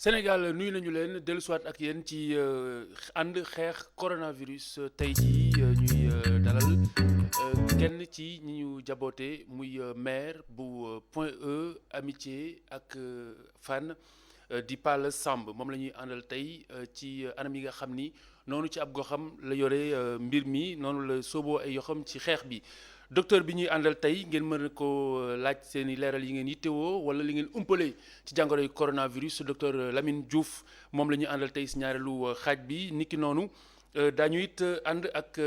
Sénégal nuyu nañu leen dellusiwaat ak yéen ci ànd xeex coronavirus tey jii ñuy dalal kenn ci ñi ñu jaboote muy maire bu Point E Amitié ak Fann di Palla Samb moom la ñuy àndal tey ci anam yi nga xam ni noonu ci ab goxam la yore mbir mi noonu la sooboo ay yoxam ci xeex bi. docteur bi ñuy àndal tey ngeen mën ko laaj seen i leeral yi ngeen yittewoo wala li ngeen umpale ci jàngoroy coronavirus docteur Lamine Diouf moom la ñuy àndal tey si ñaareelu xaaj bi niki noonu daañu it ànd ak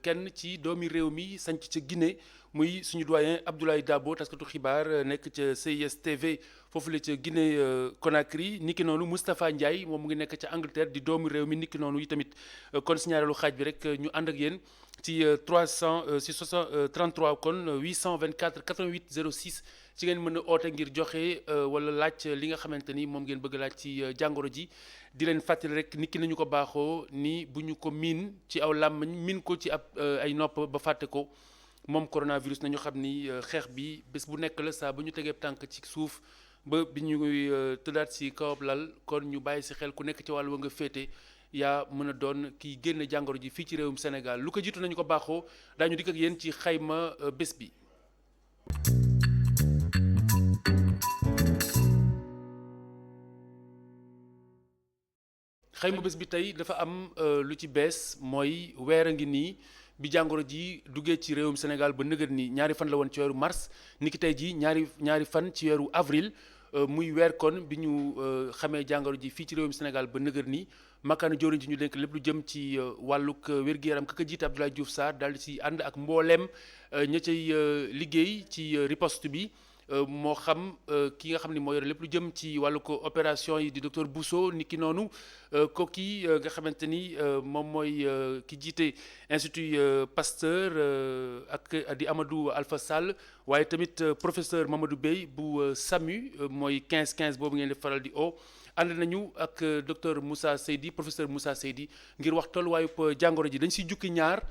kenn ci doomi réew mi sanc ca Guinée muy suñu doyen Abdoulaye Dabo taskatu xibaar nekk ca CIS TV foofu la ca Guinée Conakry niki noonu Moustapha Ndiaye moom mu ngi nekk ca Angleterre di doomi réew mi niki noonu yi tamit kon si ñaareelu xaaj bi rek ñu ànd ak yéen. ci 300 si 33 kon 824 88 06 ci ngeen mën a oote ngir joxe wala laaj li nga xamante ni moom ngeen bëgg laaj ci jàngoro ji di leen fàttali rek nit ki nañu ko baaxoo ni bu ñu ko miin ci aw làmmiñ miin ko ci ab ay nopp ba fàtte ko moom coronavirus nañu xam ni xeex bi bés bu nekk la saa bu ñu tegee tànk ci suuf ba bi ñuy tëddaat si kawab lal kon ñu bàyyi si xel ku nekk ci wàll wa nga féete yaa mën a doon kiy génne jàngoro ji fii ci réewum Sénégal lu ko jiitu nañu ko baaxoo daañu dikk ak yéen ci xayma bés bi. xayma bés bi tey dafa am lu ci bees mooy weer a ngi nii bi jàngoro ji duggee ci réewum Sénégal ba nëgët ni ñaari fan la woon ci weeru mars niki tey ji ñaari fan ci weeru avril. muy weer kon bi ñu xamee jàngoro ji fii ci réewum Sénégal ba nëgër nii makkaanu jëwriñ ci ñu dénk lépp lu jëm ci wàllug wér-gu-yaram ka jiite Abdoulaye Diouf Sarr daal di si ànd ak mbooleem ña cay liggéey ci riposte bi moo xam ki nga xam ni moo yore lépp lu jëm ci wàllu ko opération yi di docteur Bousso ni ki noonu kooki nga xamante ni moom mooy ki jiite institut Pasteur ak di Amadou Alpha Sall waaye tamit professeur Mamadou Bey bu SAMU mooy 15 boobu ngeen di faral di ànd nañu ak docteur Moussa Seydi professeur Moussa Seydi ngir wax tolluwaayub jàngoro ji dañ siy jukki ñaar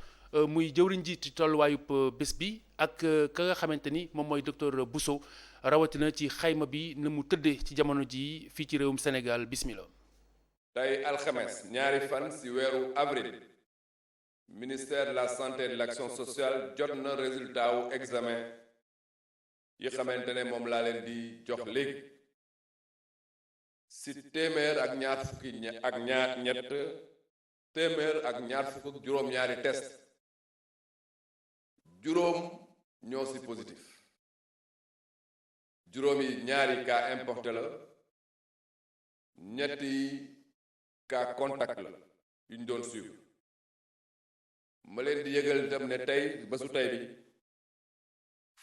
muy jëwriñ ji ci tolluwaayub bés bi ak ka nga xamante ni moom mooy docteur Bousso rawatina ci xayma bi na mu tëddee ci jamono ji fii ci réewum Sénégal bismillah. tey alxames ñaari fan ci weeru avril ministère de la santé et de l'action sociale jot na résultat wu examen yi xamante ne moom laa leen di jox léegi ci téeméer ak ñaar fukki ak ñett téeméer ak ñaar fukk ak juróom-ñaari test juróom ñoo ci positif juróom yi ñaari cas importé la ñetti cas contact la yu ñu doon suivre ma leen di yëgal itam ne tey bésu tey bi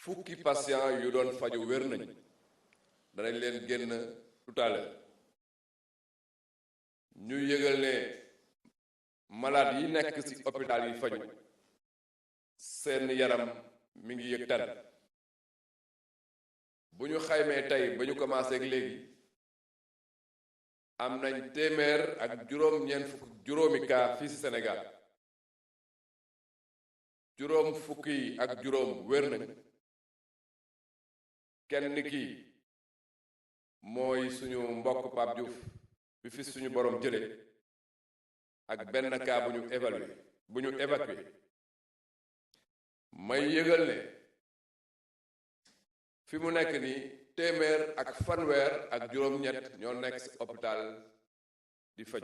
fukki patient yu doon faju wér nañu danañ leen génn tout à l'heure ñu yëgal ne malade yi nekk ci hôpital yi faju seen yaram mi ngi yëg tan bu ñu xaymee tey ba ñu commencé ak léegi am nañ téeméer ak juróom-ñeent fukk juróomi cas fii ci Sénégal juróom fukki ak juróom wér nañ kenn ki mooy suñu mbokk Pape Diouf bi fi suñu borom jële ak benn cas bu ñu évacué may yëgal ne fi mu nekk nii téeméer ak fanweer ak juróom-ñett ñoo nekk ci hôpital di faj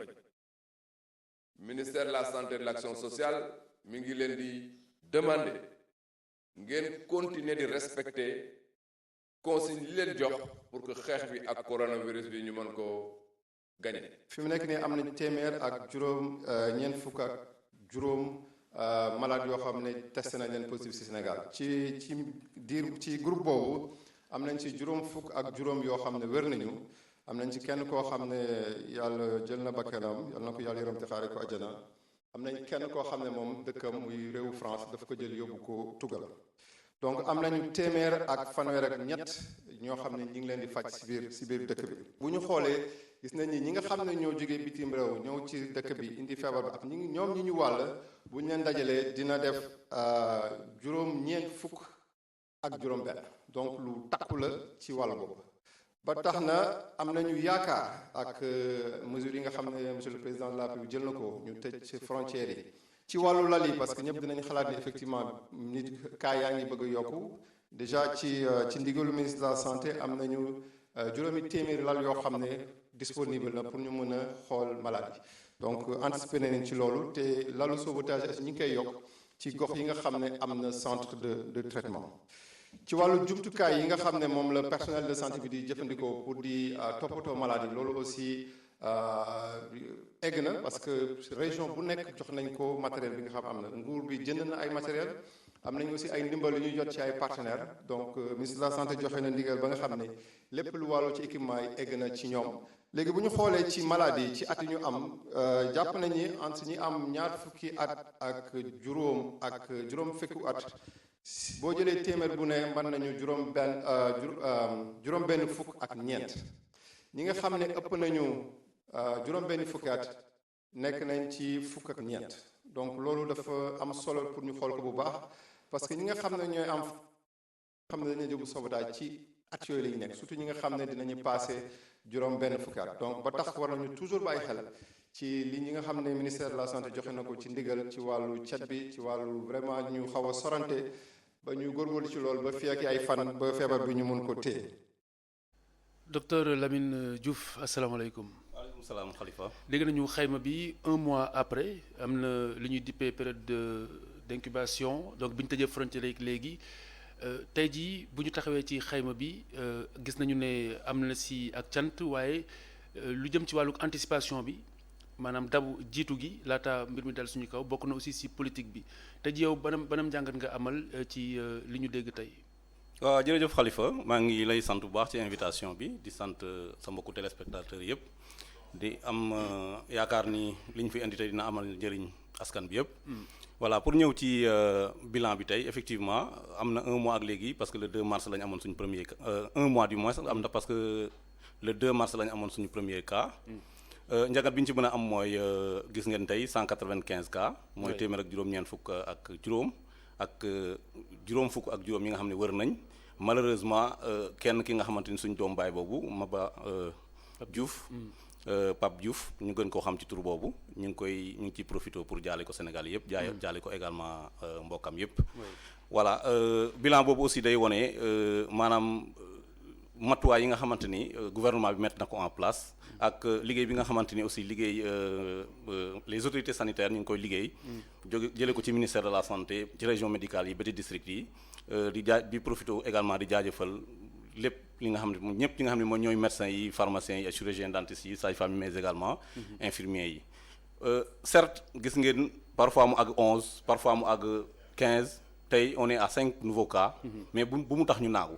ministère de la santé et de l'action sociale mi ngi leen di demander ngeen continuer di respecter consigne yi leen jox pour que xeex bi ak coronavirus bi ñu mën koo gagner. fi mu nekk nii am nañ téeméer ak juróom ñeent fukk ak juróom malade yoo xam ne testé nañ leen positif ci Sénégal ci groupe boobu am nañ ci juróom fukk ak juróom yoo xam ne wér nañu am nañ ci kenn koo xam ne yàlla jël na bakkanam yàlla na ko yàlla yërëm te xaare ko àjjana am nañ kenn koo xam ne moom dëkkam muy réewu France daf ko jël yóbbu ko tugal donc am nañu téeméer ak fanweer ak ñett ñoo xam ne ñi ngi leen di faj ci biir dëkk bi bu ñu xoolee gis nañ ni ñi nga xam ne ñoo jógee bitim réew ñëw ci dëkk bi indi feebar bi ak ñoom ñi ñu wàll bu ñu leen dajalee dina def juróom ñeent fukk ak juróom benn donc lu takku la ci wàll boobu ba tax na am nañu yaakaar ak mesures yi nga xam ne monsieur le président de la République jël na ko ñu tëj ci frontières yi ci wàllu lal yi parce que ñëpp dinañ xalaat ni effectivement nit cas yaa ngi bëgg a yokku déjà ci ndigalu ministre de la santé am nañu juróomi téeméeri lal yoo xam ne disponible na pour ñu mën a xool malade yi donc anticipé nañ ci loolu te lalu sauvetage ñi ngi koy yokk ci gox yi nga xam ne am na centre de traitement ci wàllu jumtukaay yi nga xam ne moom la personnel de santé bi di jëfandikoo pour di toppatoo malade yi loolu aussi egg na parce que région bu nekk jox nañ ko matériel bi nga xam am na nguur bi jënd na ay matériel am nañ aussi ay ndimbal yu ñuy jot ci ay partenaires donc ministre de la santé joxe na ndigal ba nga xam ne lépp lu wàllu ci équipement yi egg na ci ñoom léegi bu ñu xoolee ci maladie yi ci at yi ñu am jàpp nañ ni entre ñi am ñaar fukki at ak juróom fukki at boo jëlee téeméer bu ne mën nañu juróom benn fukk ak ñeent ñi nga xam ne ëpp nañu juróom benn fukki at nekk nañ ci fukk ak ñeent donc loolu dafa am solo pour ñu xool ko bu baax parce que ñi nga xam ne ñooy xam ne dañuy jógu sauvetage ci at yooyu la ñu nekk surtout ñi nga xam ne dinañu passé juróom benn fukki at donc ba tax war nañu toujours bàyyi xel ci li ñi nga xam ne ministère de la santé joxe na ko ci ndigal ci wàllu cet bi ci wàllu vraiment ñu xaw a sorante ba ñu góorgóorlu ci loolu ba fii ak ay fan ba feebar bi ñu mun ko téye. docteur Lamine Diouf asalaamaaleykum. waaleykum salaam Khalifa. dégg nañu xayma bi un mois après am na li ñuy dippee période d'incubation donc bi ñu tëjee frontière yi léegi tey jii bu ñu taxawee ci xayma bi gis nañu ne am na si ak cant waaye lu jëm ci wàllu anticipation bi. maanaam dabu jiitu gi laata mbir mi dal suñu kaw bokk na aussi si politique bi te ji yow banam njàngat nga amal ci li ñu dégg tey. waaw jërëjëf Khalifa maa ngi lay sant bu baax ci invitation bi di sant sa mbokku téléspectateurs yëpp di am yaakaar ni li ñu fi indi tey dina amal njëriñ askan bi yëpp. voilà pour ñëw ci bilan bi tey effectivement am na un mois ak léegi parce que le 2 mars la ñu amoon suñu premier un mois du moins am na parce que le 2 mars la ñu amoon suñu premier cas. njagat bi ñu ci mën a am mooy gis ngeen tey 195 cas. mooy téeméer ak juróom-ñeent fukk ak juróom ak juróom fukk ak juróom yi nga xam ne wër nañ malheureusement kenn ki nga xamante ni suñ doom baay boobu Maba Diouf. Pape Diouf ñu gën koo xam ci tur boobu ñu ngi ciy profité pour jaale ko Sénégal yëpp. jaale ko également mbokkam yëpp. voilà bilan boobu aussi day wone maanaam matuwaay yi nga xamante ni gouvernement bi mettre na ko en place. ak liggéey bi nga xamante ni aussi les autorités sanitaires ñu ngi koy liggéey. jëlee ko ci ministère de la santé ci région médicale yi ba ci district yi di profité également di jaajëfal lépp li nga xam ne ñëpp li nga xam ne mooy ñooy médecins yi pharmaciens yi chirurgiens dentistes yi sages-femmes mais également infirmiers yi. certes gis ngeen parfois mu àgg 11 parfois mu àgg 15 tey on est à 5 nouveaux cas. mais bu mu tax ñu naagu.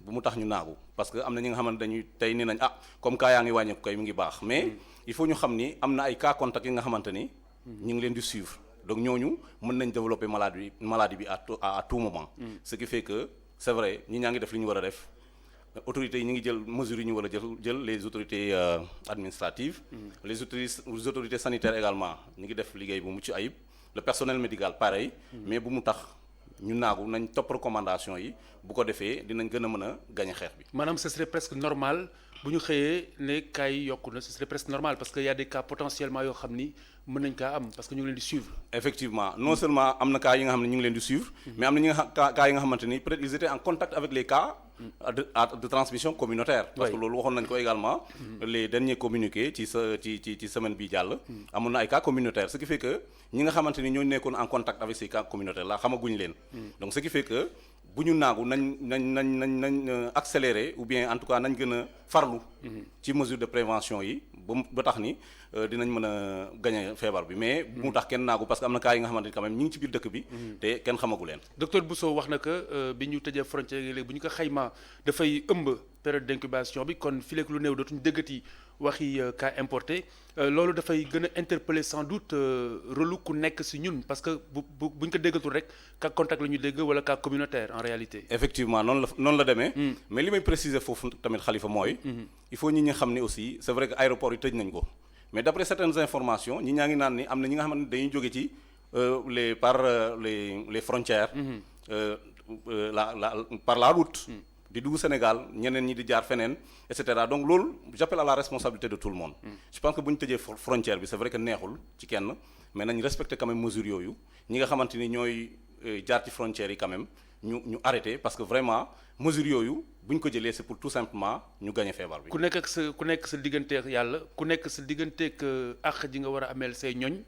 bu mu tax ñu naagu parce que am na ñi nga xamante dañuy tey nee nañ comme cas yaa ngi wàññeeku kay mu ngi baax mais il faut ñu xam ni am na ay cas contact yi nga xamante ni ñu ngi leen di suivre donc ñooñu mën nañ développer maladie bi à tout moment. Ce qui fait que c'est vrai ñi ñaa ngi def li ñu war a def autorités yi ñu ngi jël mesures yi ñu war a jël les autorités administratives. les autorités sanitaires également ñu ngi def liggéey bu mucc ayib le personnel médical pareil. mais bu mu tax. ñu naagu nañ topp recommandation yi bu ko defee dinañ gën a mën a gañ xeex bi. maanaam ce serait presque normal bu ñu xëyee ne cas yi yokku na ce serait presque normal parce que y a des cas potentiellement yoo xam ni mën nañ kaa am parce que ñu ngi leen di suivre. effectivement non seulement am na cas yi nga xam ne ñu ngi leen di suivre. mais am na cas yi nga xamante ni peut-être ils étaient en contact avec les cas. de transmission communautaire. parce que loolu waxoon nañ ko également. les derniers communiqués ci semaine bi jàll. amoon na ay cas communautaires ce qui fait que ñi nga xamante ni ñoo nekkoon en contact avec ces cas communautaires là xamaguñ leen. donc ce qui fait que bu ñu naagu nañ accélérer ou bien en tout cas nañ gën a farlu. ci mesure de prévention yi ba tax ni dinañ mën a gagner feebar bi mais bu mu tax kenn naagu parce que am na cas yi nga xamante ni quand même ñi ngi ci biir dëkk bi. te kenn xamagu leen. docteur Bousso wax na que bi ñu tëjee frontière yi léegi bu ñu ko xaymaa dafay ëmb période d'incubation bi kon fileeg lu néew dootuñu déggati waxi cas importé loolu dafay gën a interpeller sans doute rôle ku nekk si ñun parce que bu ñu ko déggatul rek cas contact la ñuy dégg wala cas communautaire en réalité. effectivement noonu la demee. mais li may préciser foofu tamit Khalifa mooy. il faut ñi xam ne aussi c'est vrai que aéroport yi tëj nañ ko mais d'après certaines informations ñi ñaa ngi naan ni am na ñi nga xamante ne dañuy jóge ci les frontières. par la route. di dugg Sénégal ñeneen ñi di jaar feneen et cetera donc loolu j'appelle à la responsabilité de tout le monde. Je pense que bu ñu tëjee frontière bi c'est vrai que neexul ci kenn mais nañ respecter quand même mesures yooyu ñi nga xamante ni ñooy jaar ci frontières yi quand même ñu arrêté parce que vraiment mesures yooyu bu ñu ko jëlee c'est pour tout simplement ñu gagner feebar bi. ku nekk sa digganteeg yàlla ku nekk sa digganteeg àq ji nga war a ameel say ñoñ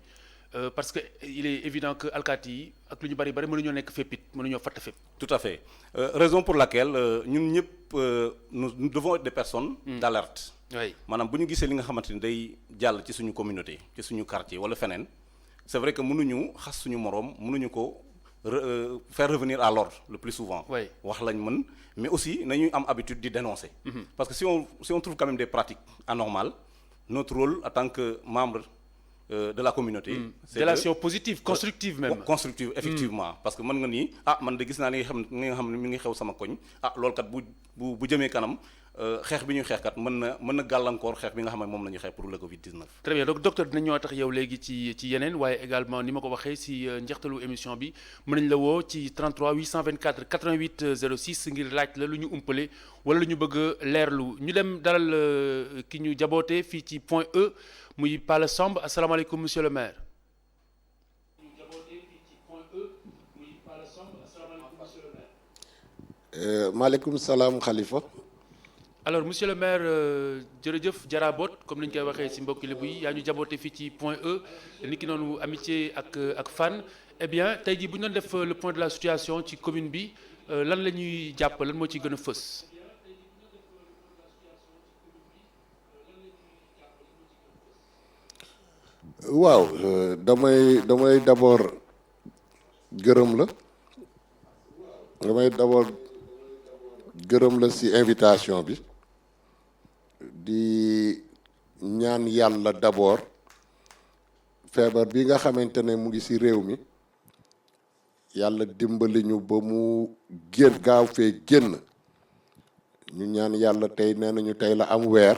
parce que il est évident que alkaati yi ak lu ñu bari mënuñoo nekk fépp it mënuñoo fatt fépp. Tout à fait raison pour laquelle ñun ñëpp nous devons être des personnes d'alerte. oui maanaam bu ñu gisee li nga xamante ni day jàll ci suñu communauté ci suñu quartier wala feneen c'est vrai que mënuñu xas suñu moroom mënuñu ko faire revenir à l'ordre le plus souvent. oui wax lañ mën mais aussi nañuy am habitude di dénoncer. parce que si on trouve quand même des pratiques anormales notre rôle en tant que membre de la communauté. c'est délation positive constructive même. constructive effectivement parce que mën nga nii man de gis naa li nga xam ne mi ngi xew sama koñ loolu kat bu jëmee kanam xeex bi ñuy xeex kat mën na gàllankoor xeex bi nga xam ne moom la ñuy xeex pour le Covid-19. très bien donc docteur dinañ ñëwaat ak yow léegi ci yeneen waaye également ni ma ko waxee si njeextalu émission bi mën nañ la woo ci 33 824 88 06 ngir laaj la lu ñu umpale wala lu ñu bëgg a leerlu ñu dem dalal ki ñu jaboote fii ci Point E muy Palla Samb asalaamaaleykum monsieur le maire. maaleykum salaam Khalifa. alors monsieur le maire jërëjëf jaraboot comme ni ñu koy waxee ci mbokki Lebu yi yaa ñu jaboote fii ci Point E ni ki noonu amitié ak Fann eh bien tey jii bu ñu doon def le point de la situation ci commune bi lan la ñuy jàpp lan moo ciy gën a fës. waaw damay d'abord gërëm la ci invitation bi di ñaan yàlla d'abord feebar bi nga xamante ne mu ngi ci réew mi yàlla dimbali ñu ba mu gaaw fee génn ñu ñaan yàlla tey nee nañu tey la am weer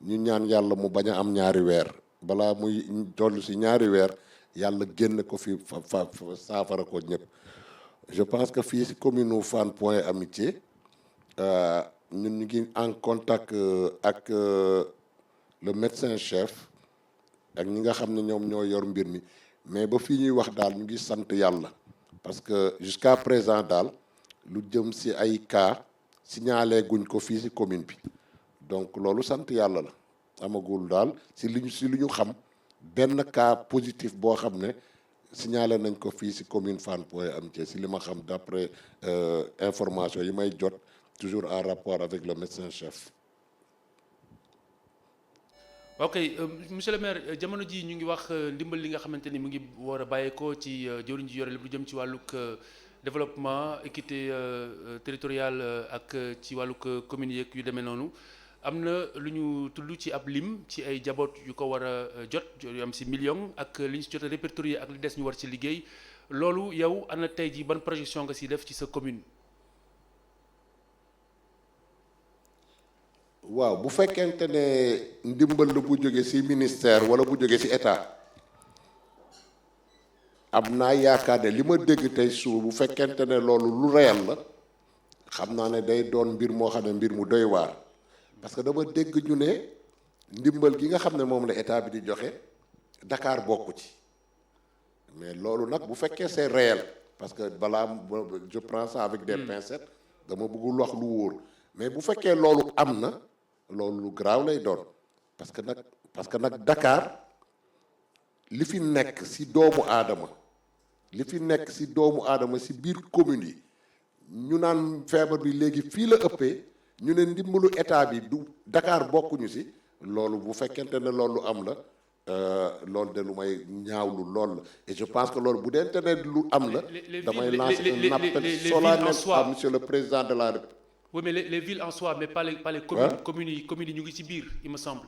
ñu ñaan yàlla mu bañ a am ñaari weer balaa muy toll ci ñaari weer yàlla génn ko fi fa saafara ko ñëpp je pense que fii ci commune u Fann Point Amitié ñun ñu ngi en contact ak le médecin chef ak ñi nga xam ne ñoom ñoo yor mbir mi mais ba fii ñuy wax daal ñu ngi sant yàlla parce que jusqu'à présent daal lu jëm ci ay cas signalé guñ ko fii ci commune bi donc loolu sant yàlla la amagul daal ci li ñu xam benn cas positif boo xam ne signalé nañ ko fii ci commune Fann Point Amitié ci li ma xam d'après information yi may jot toujours en rapport avec le médecin chef. ok monsieur le maire jamono ji ñu ngi wax ndimbal li nga xamante ni mu ngi war a bàyyeekoo ci jëwriñ ji yore lu jëm ci wàllug développement équité territoriale ak ci wàllug communes yeeg yu demee noonu am na lu ñu tudd ci ab lim ci ay jaboot yu ko war a jot yu am ci million ak li ñu ci jot a répertorié ak li des ñu war ci liggéey loolu yow ana tey ji ban projection nga ci def ci sa commune. waaw bu fekkente ne ndimbal la bu jóge ci ministère wala bu jóge ci état am naa yaakaar ne li ma dégg tey suba bu fekkente ne loolu lu réel la xam naa ne day doon mbir moo xam ne mbir mu doy waar parce que dama dégg ñu ne ndimbal gi nga xam ne moom la état bi di joxe Dakar bokku ci mais loolu nag bu fekkee c'est réel parce que balaa je prends ça avec des pincettes dama bëggul wax lu wóor mais bu fekkee loolu am na loolu lu garaaw lay doon parce que nag Dakar li fi nekk ci doomu aadama ci biir commune yi ñu naan feebar bi léegi fii la ëppee ñu ne ndimbalu état bi du Dakar bokkuñu ci loolu bu fekkente ne loolu am la loolu de lu may ñaawlu lool la et je pense que loolu bu dente ne lu am la damay lancer un appel solennel à monsieur le président de la République. Oui, mais les villes en soi, mais pas les communes. Communes yi ñu ngi ci biir il me semble.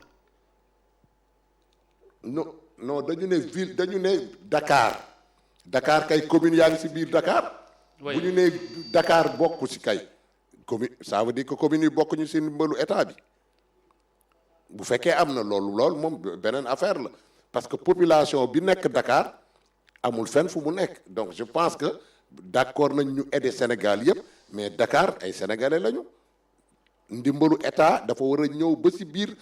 non dañu ne ville dañu ne Dakar kay commune yaa ngi ci biir Dakar. bu ñu nee Dakar bokku ci kay. commune ça veut dire que communes yi bokkuñu ci ndimbalu état bi bu fekkee am na loolu moom beneen affaire la parce que population bi nekk Dakar amul fenn fu mu nekk donc je pense que d'accord nañ ñu aider Sénégal yëpp mais Dakar ay sénégalais lañu ndimbalu état dafa war a ñëw ba si biir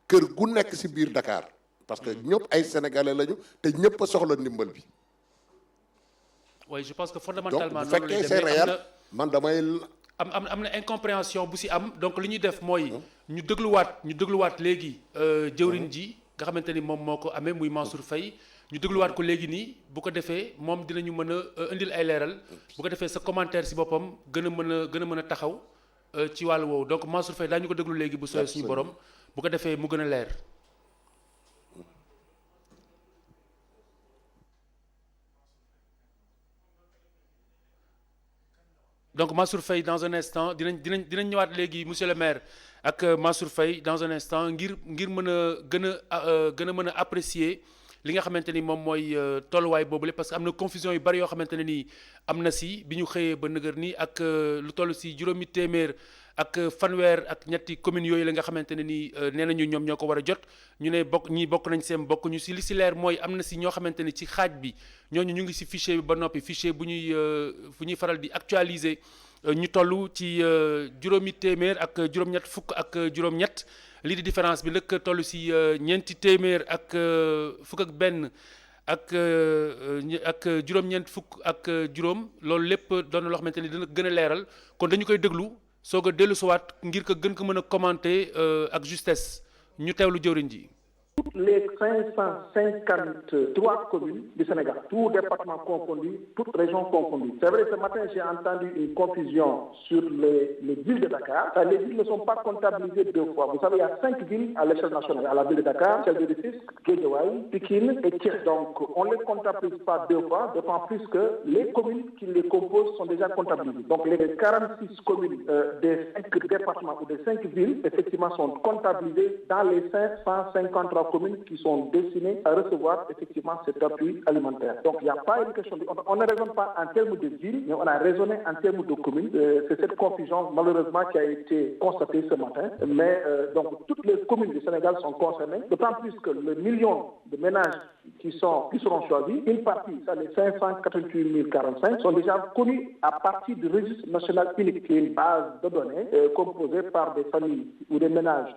kër gu nekk si biir Dakar parce que ñëpp ay sénégalais lañu te ñëpp a soxla ndimbal bi. oui je pense que fondamentalement donc bu fekkee c'est réel man damay. am na incompréhension bu si am donc li ñuy def mooy ñu dégluwaat léegi jëwriñ ji nga xamante ni moom moo ko amee muy Mansour Faye ñu dégluwaat ko léegi nii bu ko defee moom dinañu mën a indil ay leeral bu ko defee sa commentaire si boppam gën a mën a taxaw ci wàllu woowu donc Mansour Faye daañu ko déglu léegi bu sooyee suñu borom bu ko defee mu gën a leer. donc Mansour Faye dans un instant dinañ ñëwaat léegi monsieur le maire ak Mansour Faye dans un instant ngir mën a gën a mën a apprécier li nga xamante ni moom mooy tolluwaay boobule parce que am na confusion yu bari yoo xamante ne nii am na si bi ñu xëyee ba nëgër nii ak lu toll si juróomi téeméer ak fanweer ak ñetti communes yooyu la nga xamante ne nii nee nañu ñoom ñoo ko war a jot ñu ne bokk nañ seen bokk ñu si li si leer mooy am na si ñoo xamante ni ci xaaj bi ñooñu ñu ngi si fichier bi ba noppi fichier bu ñuy faral di actualiser ñu toll ci juróomi téeméer ak juróom-ñett fukk ak juróom-ñett lii di différence bi nag toll si ñeenti téeméer ak fukk ak benn ak juróom-ñeent fukk ak juróom loolu lépp doon na loo xamante ni dina gën a leeral kon dañu koy déglu soog a dellu siwaat ngir ko gën ko mën a commenter ak justesse ñu teewlu jëwriñ ji. Toutes les 553 communes du Sénégal, tout département confondu, toutes régions confondues. C'est vrai, ce matin, j'ai entendu une confusion sur les villes de Dakar. Les villes ne sont pas comptabilisées deux fois. Vous savez, il y a 5 villes à l'échelle nationale. À la ville de Dakar, celle de Rufisque, Guédiawaye, Pikine et Thiès. Donc, on ne les comptabilise pas deux fois, d'autant plus que les communes qui les composent sont déjà comptabilisées. Donc, les 46 communes des 5 départements ou des 5 villes, effectivement, sont comptabilisées dans les 553 communes qui sont destinées à recevoir effectivement cet appui alimentaire. Donc il n'y a pas une question, on ne raisonne pas en termes de ville, mais on a raisonné en termes de communes. C'est cette confusion malheureusement qui a été constatée ce matin. Mais donc toutes les communes du Sénégal sont concernées, d'autant plus que le million de ménages qui seront choisis, une partie, ça les 588 045, sont déjà connus à partir du registre national unique, qui est une base de données composée par des familles ou des ménages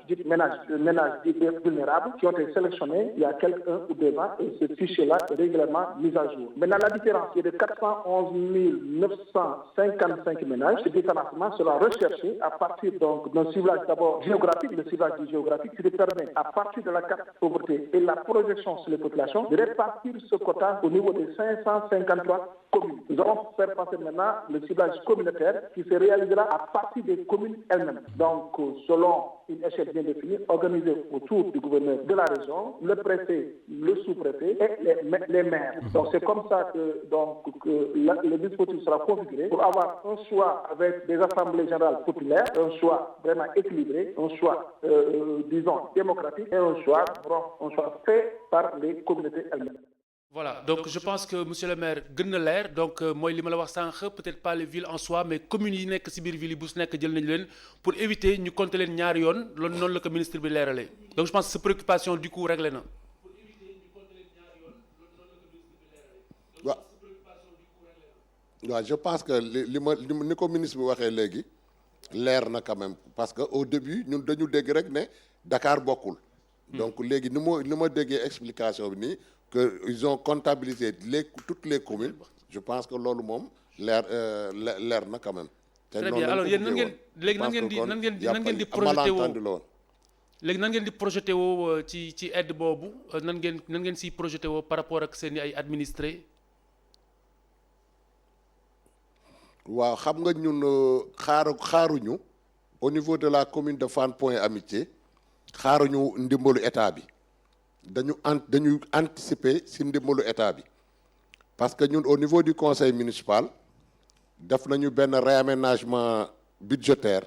vulnérables qui ont été sélectionnés il y a quelques 1 ou 2 ans et ce fichier-là est régulièrement mis à jour. Maintenant, la différence est de 411 955 ménages. Ce différencement sera recherché à partir donc d'un ciblage d'abord géographique, le ciblage géographique qui permet, à partir de la carte pauvreté et la projection sur les populations, de répartir ce quota au niveau des 553 communes. Nous allons faire passer maintenant le ciblage communautaire qui se réalisera à partir des communes elles-mêmes. Donc, selon une échelle bien définie, organisée autour du gouverneur de la région, le préfet, le sous-préfet et les maires. Donc, c'est comme ça que le dispositif sera configuré pour avoir un choix avec des assemblées générales populaires, un choix vraiment équilibré, un choix, disons, démocratique et un choix fait par les communautés elles-mêmes. Voilà, donc je pense que monsieur le maire gën na leer donc mooy li ma la wax sànq peut-être pas les villes en soi mais communes yi nekk ci biir ville yi bu su nekk jël nañu leen pour éviter ñu compter leen ñaari yoon loolu noonu la ko ministre bi leeralee donc je pense que sa préoccupation du coup réglé na. waaw je pense que ni ko ministre bi waxee léegi leer na quand même parce que au début ñun dañu dégg rek ne Dakar bokkul. donc léegi ni ma déggee explication bi nii. que ils ont comptabilisé toutes les communes je pense que loolu moom leer na quand même. très bien alors yéen nan ngeen di projeté woo léegi nan ngeen di projeté woo ci aide boobu nan ngeen siy projeté woo par rapport ak seen ay administrés. waaw xam nga ñun xaaruñu au niveau de la commune de Fann Point Amitié xaaruñu ndimbalu état bi. dañu anticiper ci ndimbalu état bi parce que ñun au niveau du conseil municipal def nañu benn réaménagement budgétaire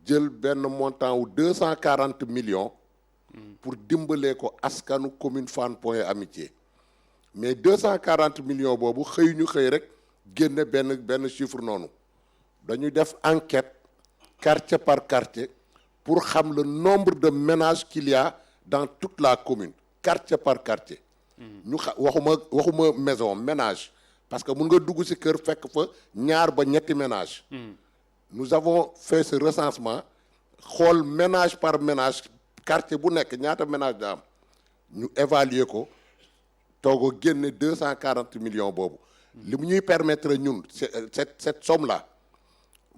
jël benn montant wu 240 millions pour dimbalee ko askanu commune Fann Point Amitié mais 240 millions boobu xëy rek génne benn chiffre noonu dañuy def enquête quartier par quartier pour xam le nombre de ménages qu'il y a dans toute la commune quartier par quartier. ñu waxuma maison ménage parce que mun nga dugg ci kër fekk fa ñaar ba ñetti ménage nous avons fait ce recensement xool ménage par ménage quartier bu nekk ñaata ménage da am ñu évaluer ko toog a génne 240 millions boobu li mu ñuy permettre ñun cette somme là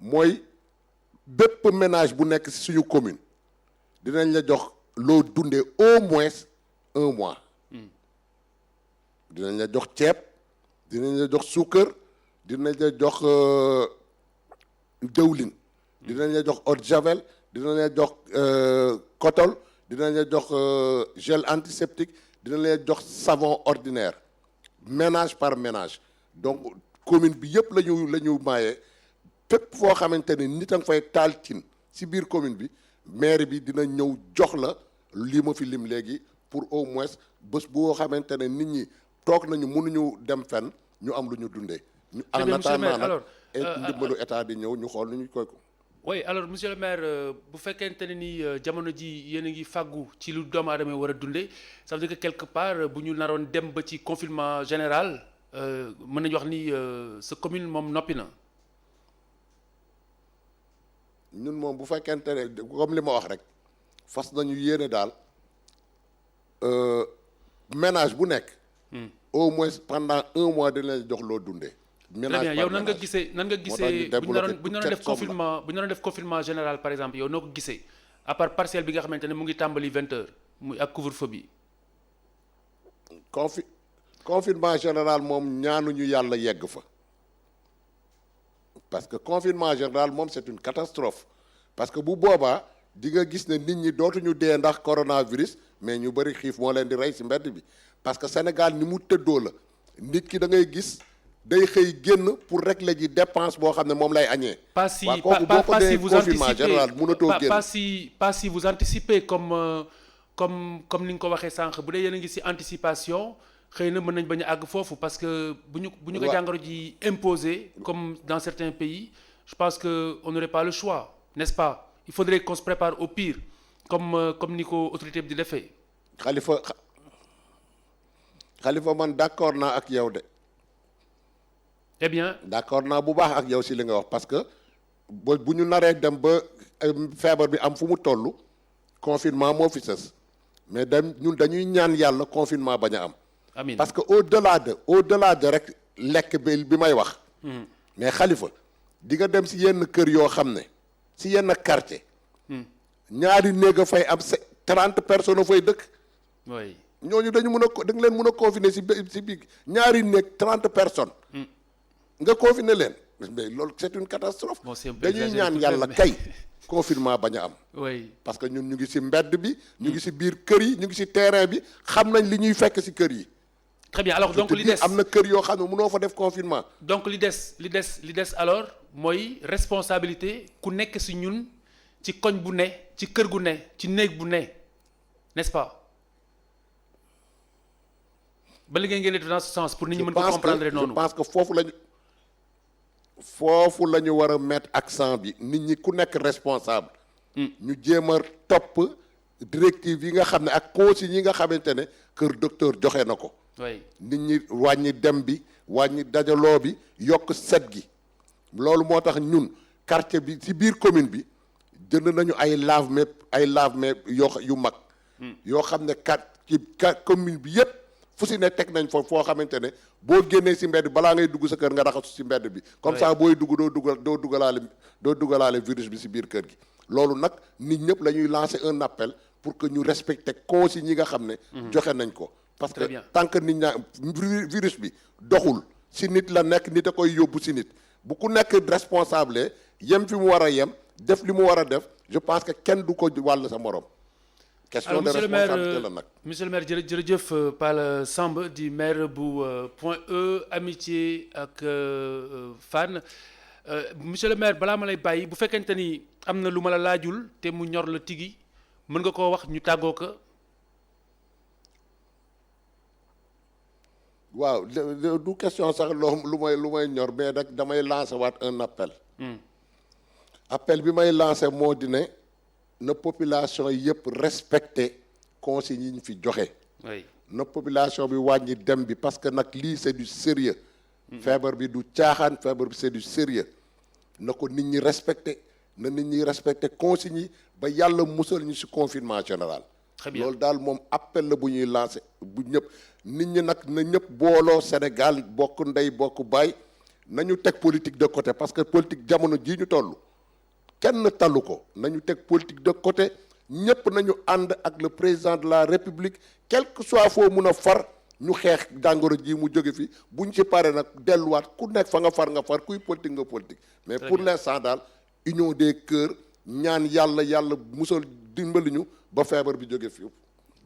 mooy bépp ménage bu nekk ci suñu commune dinañ la jox loo dundee au moins 1 mois dinañ la jox ceeb dinañ la jox suukar dinañ la jox dëwlin dinañ la jox eau de javel dinañ la jox kotol dinañ la jox gel antiseptique dinañ la jox savon ordinaire ménage par ménage donc commune bi yëpp la ñu maye fépp foo xamante ne nit a nga fay taal cin ci biir commune bi maire bi dina ñëw jox la lii ma fi lim léegi pour au moins bés boo xamante ne nit ñi toog nañu mënuñu dem fenn ñu am lu ñu dundee. ñu en attendant nag ndimbalu état di ñëw ñu xool nu ñu koy ko. oui alors monsieur le maire bu fekkente ne ni jamono ji yéen a ngi fàggu ci lu doomu aadama war a dundee ça veut dire que quelque part bu ñu naroon dem ba ci confinement général mën nañu wax ni sa commune moom noppi na. ñun moom bu fekkente ne comme li ma wax rek fas nañu yéene daal ménage bu nekk. au moins pendant 1 mois dina jox loo dundee. ménage très bien yow nan nga gisee bu ñu naroon def confinement bu ñu naroon def confinement général par exemple yow noo ko gisee à part partiel bi nga xamante ne mu ngi tàmbali 20h muy ak couvre-feu bi. confinement général moom ñaanuñu yàlla yegg fa. parce que confinement général moom c'est une catastrophe parce que bu boobaa di nga gis ne nit ñi dootuñu dee ndax coronavirus mais ñu bëri xiif moo leen di rey ci mbedd bi parce que Sénégal ni mu tëddoo la nit ki da ngay gis day xëy génn pour régler ji dépense boo xam ne moom lay añee. pas si vous anticipez pas si vous anticipez comme ni nga ko waxee sànq bu dee yéen a ngi ci anticipation. xëy na mën nañ bañ a àgg foofu parce que bu ñu ko jàngoro ji imposé comme dans certains pays je pense que on n'aurait pas le choix n'est-ce pas il faudrait qu'on se prépare au pire comme ni ko autorité bi di defee. Khalifa man d'accord naa ak yow de. eh bien d'accord naa bu baax ak yow si li nga wax parce que bu ñu naree dem ba feebar bi am fu mu toll confinement moo fi sës mais ñun dañuy ñaan yàlla confinement bañ a am. amiin parce que au-delà de rek lekk bi may wax. mais Khalifa di nga dem si yenn kër yoo xam ne si yenn quartier. ñaari néeg a fay am 30 personnes fay dëkk. oui ñooñu da nga leen mën a confiner si biir ñaari néeg 30 personnes. nga confiner leen mais loolu c'est une catastrophe. dañuy ñaan yàlla kay confinement bañ a am. oui parce que ñun ñu ngi si mbedd bi. ñu ngi si biir kër yi ñu ngi si terrain bi xam nañ li ñuy fekk si kër yi. très bien alors donc li des am na kër yoo xam ne mënoo fa def confinement. donc li des alors mooy responsabilité ku nekk ci ñun ci koñ bu ne ci kër gu ne ci néeg bu ne n'est-ce pas ba liggéey ngeen def dans ce sens pour nit ñi mën ko comprendre noonu. je pense que foofu la ñu war a mettre accent bi nit ñi ku nekk responsable. ñu jéem a topp directive yi nga xam ne ak consignes yi nga xamante ne kër docteur joxe na ko. oui nit ñi wàññi dem bi wàññi dajaloo bi yokk set gi loolu moo tax ñun quartier bi ci biir commune bi jënd nañu ay lave-mains yu mag. yoo xam ne commune bi yépp fu si ne teg nañ foo xamante ne boo génnee si mbedd balaa ngay dugg sa kër nga raxasu si mbedd bi. comme ça booy dugg doo dugalaale virus bi si biir kër gi. loolu nag nit ñëpp la ñuy lancer un appel pour que ñu respecter consignes yi nga xam ne. joxe nañ ko. parce que tant que nit ñaa virus bi doxul si nit la nekk nit a koy yóbbu si nit bu ku nekk responsable yem fi mu war a yem def li mu war a def je pense que kenn du ko wàll sa morom. question de responsabilité la nag. monsieur le maire jërëjëf Palla Samb di maire bu Point E Amitié ak Fann monsieur le maire balaa ma lay bàyyi bu fekkente ni am na lu ma la laajul te mu ñor la tigi mën nga koo wax ñu tàggoo ko. waaw du question sax lu may ñor mais nag damay lancer waat un appel. appel bi may lancer moo di ne na population yëpp respecter consignes yi ñu fi joxe. oui na population bi wàññi dem bi parce que nag lii c'est du sérieux feebar bi du caaxaan, feebar bi c'est du sérieux na ko nit ñi respecté na nit ñi respecté consignes yi ba yàlla musal ñu ci confinement général. Très bien. loolu daal moom appel la bu ñuy lancé bu ñëpp nit ñi nag na ñëpp booloo Sénégal bokk ndey bokk baay nañu teg politique de côté parce que politique jamono jii ñu toll kenn tallu ko nañu teg politique de côté ñëpp nañu ànd ak le président de la République quel que soit foo mun a far ñu xeex jàngoro ji mu jóge fi buñ ci pare nag delluwaat ku nekk fa nga far kuy politique nga politique. mais Très pour bien. l'instant daal union des cœurs ñaan yàlla musal dimbali ñu ba feebar bi jóge fi.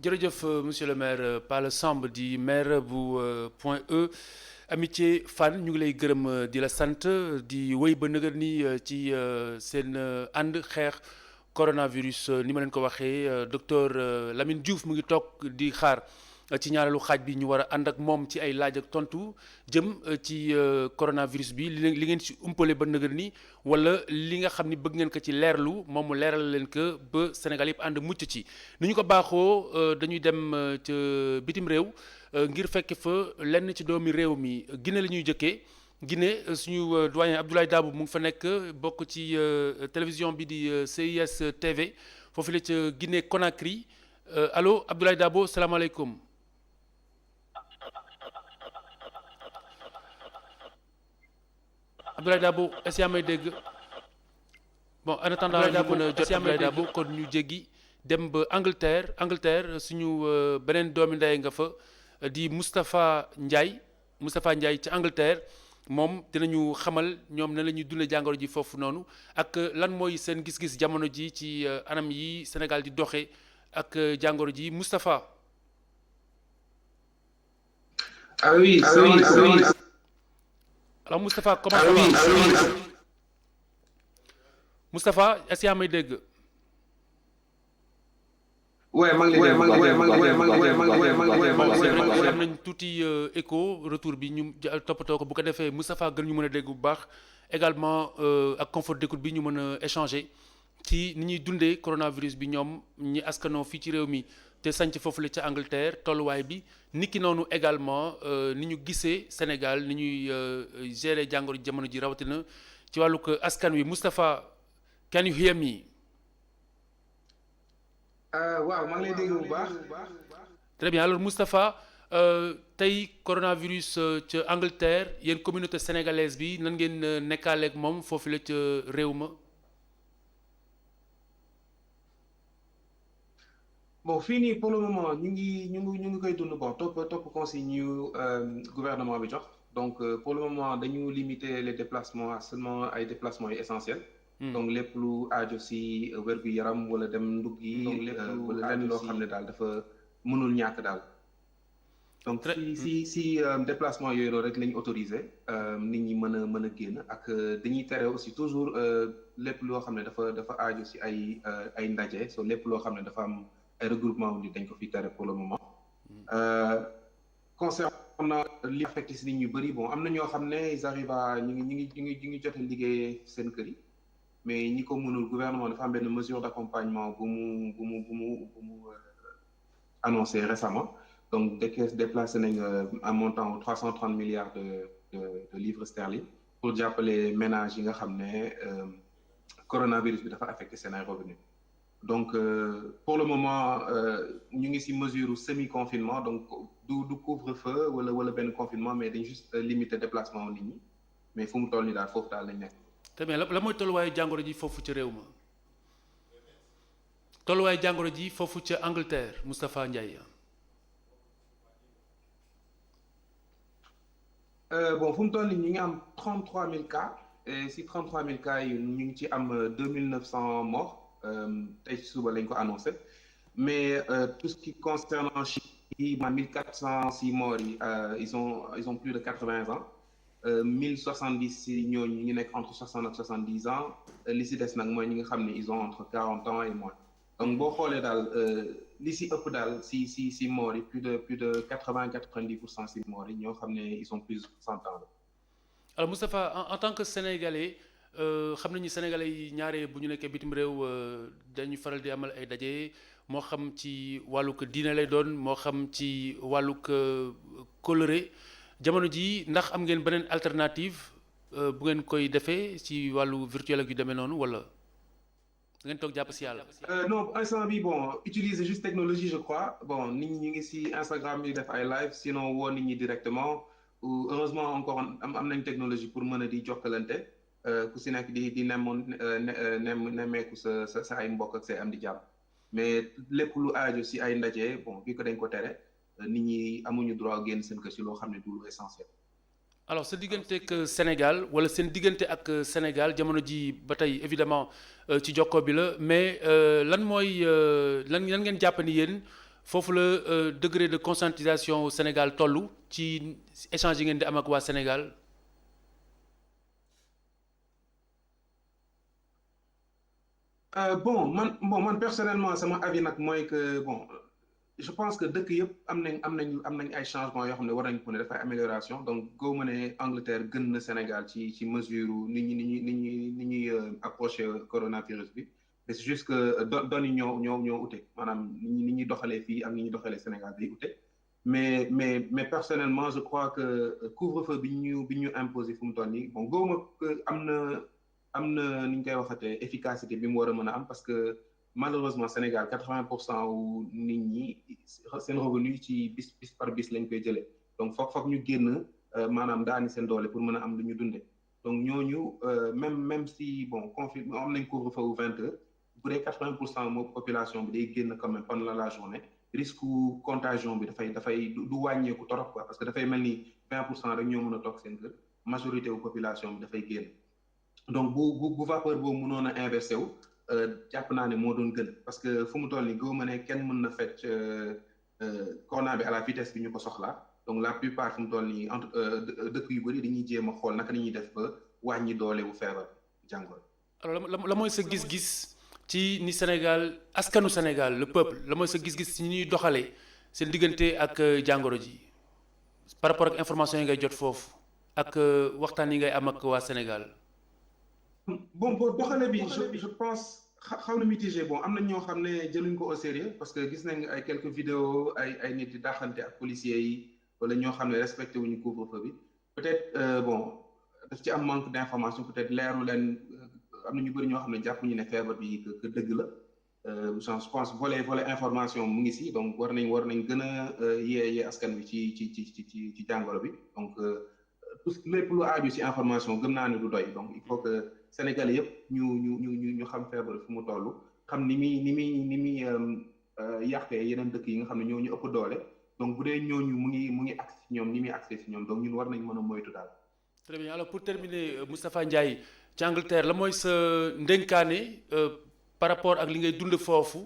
jërëjëf monsieur le maire Palla Samb di maire bu Point E Amitié Fann ñu ngi lay gërëm di la sant di wéy ba nëgër ni ci seen ànd xeex coronavirus ni ma leen ko waxee docteur Lamine Diouf mu ngi toog di xaar ci ñaareelu xaaj bi ñu war a ànd ak moom ci ay laaj ak tontu jëm ci coronavirus bi li ngeen ci umpale ba nëgër ni wala li nga xam ni bëgg ngeen ko ci leerlu moom mu leeral leen ko ba Sénégal yëpp ànd mucc ci ni ñu ko baaxoo dañuy dem ca bitim réew ngir fekk fa lenn ci doomi réew mi Guinée la ñuy jëkkee Guinée suñu doyen Abdoulaye Dabo mu ngi fa nekk bokk ci télévision bi di CIS TV foofu la ca Guinée Conakry allo Abdoulaye Dabo salaamaaleykum. Abdoulaye Dabo est-ce que yaa may dégg bon en attendant ñu mën a jot Abdoulaye Dabo kon ñu jéggi dem ba Angleterre suñu beneen doomi ndey nga fa di Moustapha Ndiaye ci Angleterre moom dinañu xamal ñoom na la ñuy dundee jàngoro ji foofu noonu ak lan mooy seen gis-gis jamono ji ci anam yi Sénégal di doxee ak jàngoro ji Moustapha. Ah oui. Alors Moustapha comment ça va? Moustapha est-ce que yaa may dégg? Ouais, am nañ tuuti écho retour bi ñu toppatoo ko bu ko defee Moustapha gën ñu mën a dégg bu baax également ak confort d'écoute bi ñu mën a échanger ci ni ñuy dundee coronavirus bi ñoom ñi askanoo fii ci réew mi te sanc foofu la ca Angleterre tolluwaay bi niki noonu également ni ñu gisee Sénégal ni ñuy gérer jàngoro jamono ji rawatina ci wàllu ko askan wi Moustapha can you hear me? waaw maa ngi lay dégg bu baax. Très bien alors Moustapha tey coronavirus ca Angleterre yéen communauté sénégalaise bi nan ngeen nekkaaleeg moom foofu la ca réew ma. Bon fii nii pour le moment ñu ngi koy dund bon topp consigne yu gouvernement bi jox donc pour le moment dañu limiter les déplacements à seulement ay déplacements yu essentiels. donc lépp lu aajo si wérgu yaram wala dem ndugg yi wala lenn loo xam ne daal dafa mënul ñàkk daal. donc si déplacement yooyu loolu rek lañu autorisé nit ñi mën a génn ak dañuy tere aussi toujours lépp loo xam ne dafa aajo si ay ndaje so lépp loo xam ne dafa am ay regroupement wu ni dañ ko fi tere pour le moment. concernant li affecté si nit ñu bëri bon am na ñoo xam ne ils arrivent à ñu ngi jot a liggéey seen kër yi mais ñi ko mënul gouvernement dafa am benn mesure d'accompagnement bu mu annoncé récemment donc déplacé nañ un montant de 330 milliards de livres sterling pour jàppale ménages yi nga xam ne coronavirus bi dafa affecté seen ay revenus. donc pour le moment ñu ngi ci mesure semi-confinement donc du couvre-feu wala benn confinement mais dañ juste limiter déplacement nit ñi mais fu mu toll nii daal foofu daal lañ nekk. très bien la mooy tolluwaayu jàngoro ji foofu ca réew ma tolluwaayu jàngoro ji foofu ca Angleterre Moustapha Ndiaye. bon fu mu toll nii ñu ngi am 33 000 cas et si 33 000 cas yi ñu ngi ci am 2900 morts. tey ci suba lañ ko annoncé mais tout ce qui concerne en Chine yi 1406 morts yi ils ont plus de 80 ans 1070 si ñooñu ñu ngi nekk entre 60 ak 70 ans li si des nag mooy ñi nga xam ne ils ont entre 40 ans et moins donc boo xoolee daal li si ëpp daal si morts yi plus de 80-90% si morts yi ñoo xam ne ils ont plus de 60 ans. alors Moustapha en tant que sénégalais. xam nañu Sénégalais yi ñaare bu ñu nekkee bitim réew dañu faral di amal ay daje moo xam ci wàllug diine lay doon moo xam ci wàllug coloré jamono ji ndax am ngeen beneen alternative bu ngeen koy defee ci wàllu virtuel ak yu demee noonu wala da ngeen toog jàpp si yàlla. Non instant bi bon utiliser juste technologie je crois bon nit ñi ñu ngi si Instagram yi def ay live sinon woo nit ñi directement heureusement encore am nañ technologie pour mën a di jokkalante ku si nekk di nemmeeku sa ay mbokk ak say am di jàmm mais lépp lu aajo si ay ndaje bon bi ko dañ ko tere nit ñi amuñu droit génn seen kër si loo xam ne du lu essentiel. alors sa diggante ak Sénégal wala seen diggante ak Sénégal jamono ji ba tey évidemment ci jokko bi la mais lan mooy lan ngeen jàpp ni yéen foofu la degré de conscientisation au Sénégal tollu ci échange yi ngeen di am ak waa Sénégal. Bon man personnellement sama avis nag mooy que bon je pense que dëkk yëpp am nañ ay changements yoo xam ne war nañ ko ne dafay amélioration donc goo ma ne Angleterre gën na Sénégal ci mesure ni ñuy approché coronavirus bi mais c'est juste que doon yi ñoo ute maanaam ni ñuy doxalee fii ak ni ñuy doxalee Sénégal day ute mais personnellement je crois que couvre-feu bi ñu imposé fu mu toll nii bon goo ma am na ni ñu koy waxatee efficacité bi mu war a mën a am parce que malheureusement Sénégal 80% wu nit ñi seen revenu ci bis par bis lañ koy jëlee donc foog ñu génn maanaam daani seen doole pour mën a am lu ñu dundee donc ñooñu même si bon confinement am nañ couvre-feu wu 20 heures bu dee 80% moo population bi day génn quand même pendant la journée risque contagion bi dafay du wàññeeku torop quoi parce que dafay mel ni 20% rek ñoo mën a toog seen kër majorité wu population bi dafay génn donc bu vapeur boobu mënoon a inversé wu. jàpp naa ne moo doon gën parce que fu mu toll nii goo ma ne kenn mën na fecc corona bi à la vitesse bi ñu ko soxlaa donc la plupart fu mu toll nii entre dëkk yu bëri dañuy jéem a xool naka la ñuy def ba wàññi doole wu feebar jàngoro. alors la mooy sa gis-gis ci ni Sénégal askanu Sénégal le peuple la mooy sa gis-gis ci ñuy doxalee seen diggante ak jàngoro ji par rapport ak information yi ngay jot foofu ak waxtaan yi ngay am ak waa Sénégal. bon doxale bi je pense xaw na mitigé bon am na ñoo xam ne jëluñ ko au sérieux parce que gis nañ ay quelques vidéos ay nit di daxante ak policiers yi wala ñoo xam ne respecté wuñu couvre-feu bi peut-être bon daf ci am manque d'information peut-être leeru leen am na ñu bëri ñoo xam ne jàpp ñu ne feebar bi que dëgg la je pense volet information mu ngi si donc war nañ gën a yee askan bi ci jàngoro bi donc tout lépp lu aaju ci information gëm naa ne du doy donc il faut que Sénégalais yëpp ñu xam feebar fu mu toll xam ni muy yàqee yeneen dëkk yi nga xam ne ñoo ñu ëpp doole donc bu dee ñooñu mu ngi accès ci ñoom ni muy accès ci ñoom donc ñun war nañ mën a moytu daal. très bien alors pour terminer Moustapha Ndiaye ci Angleterre la mooy sa ndénkaane par rapport ak li ngay dund foofu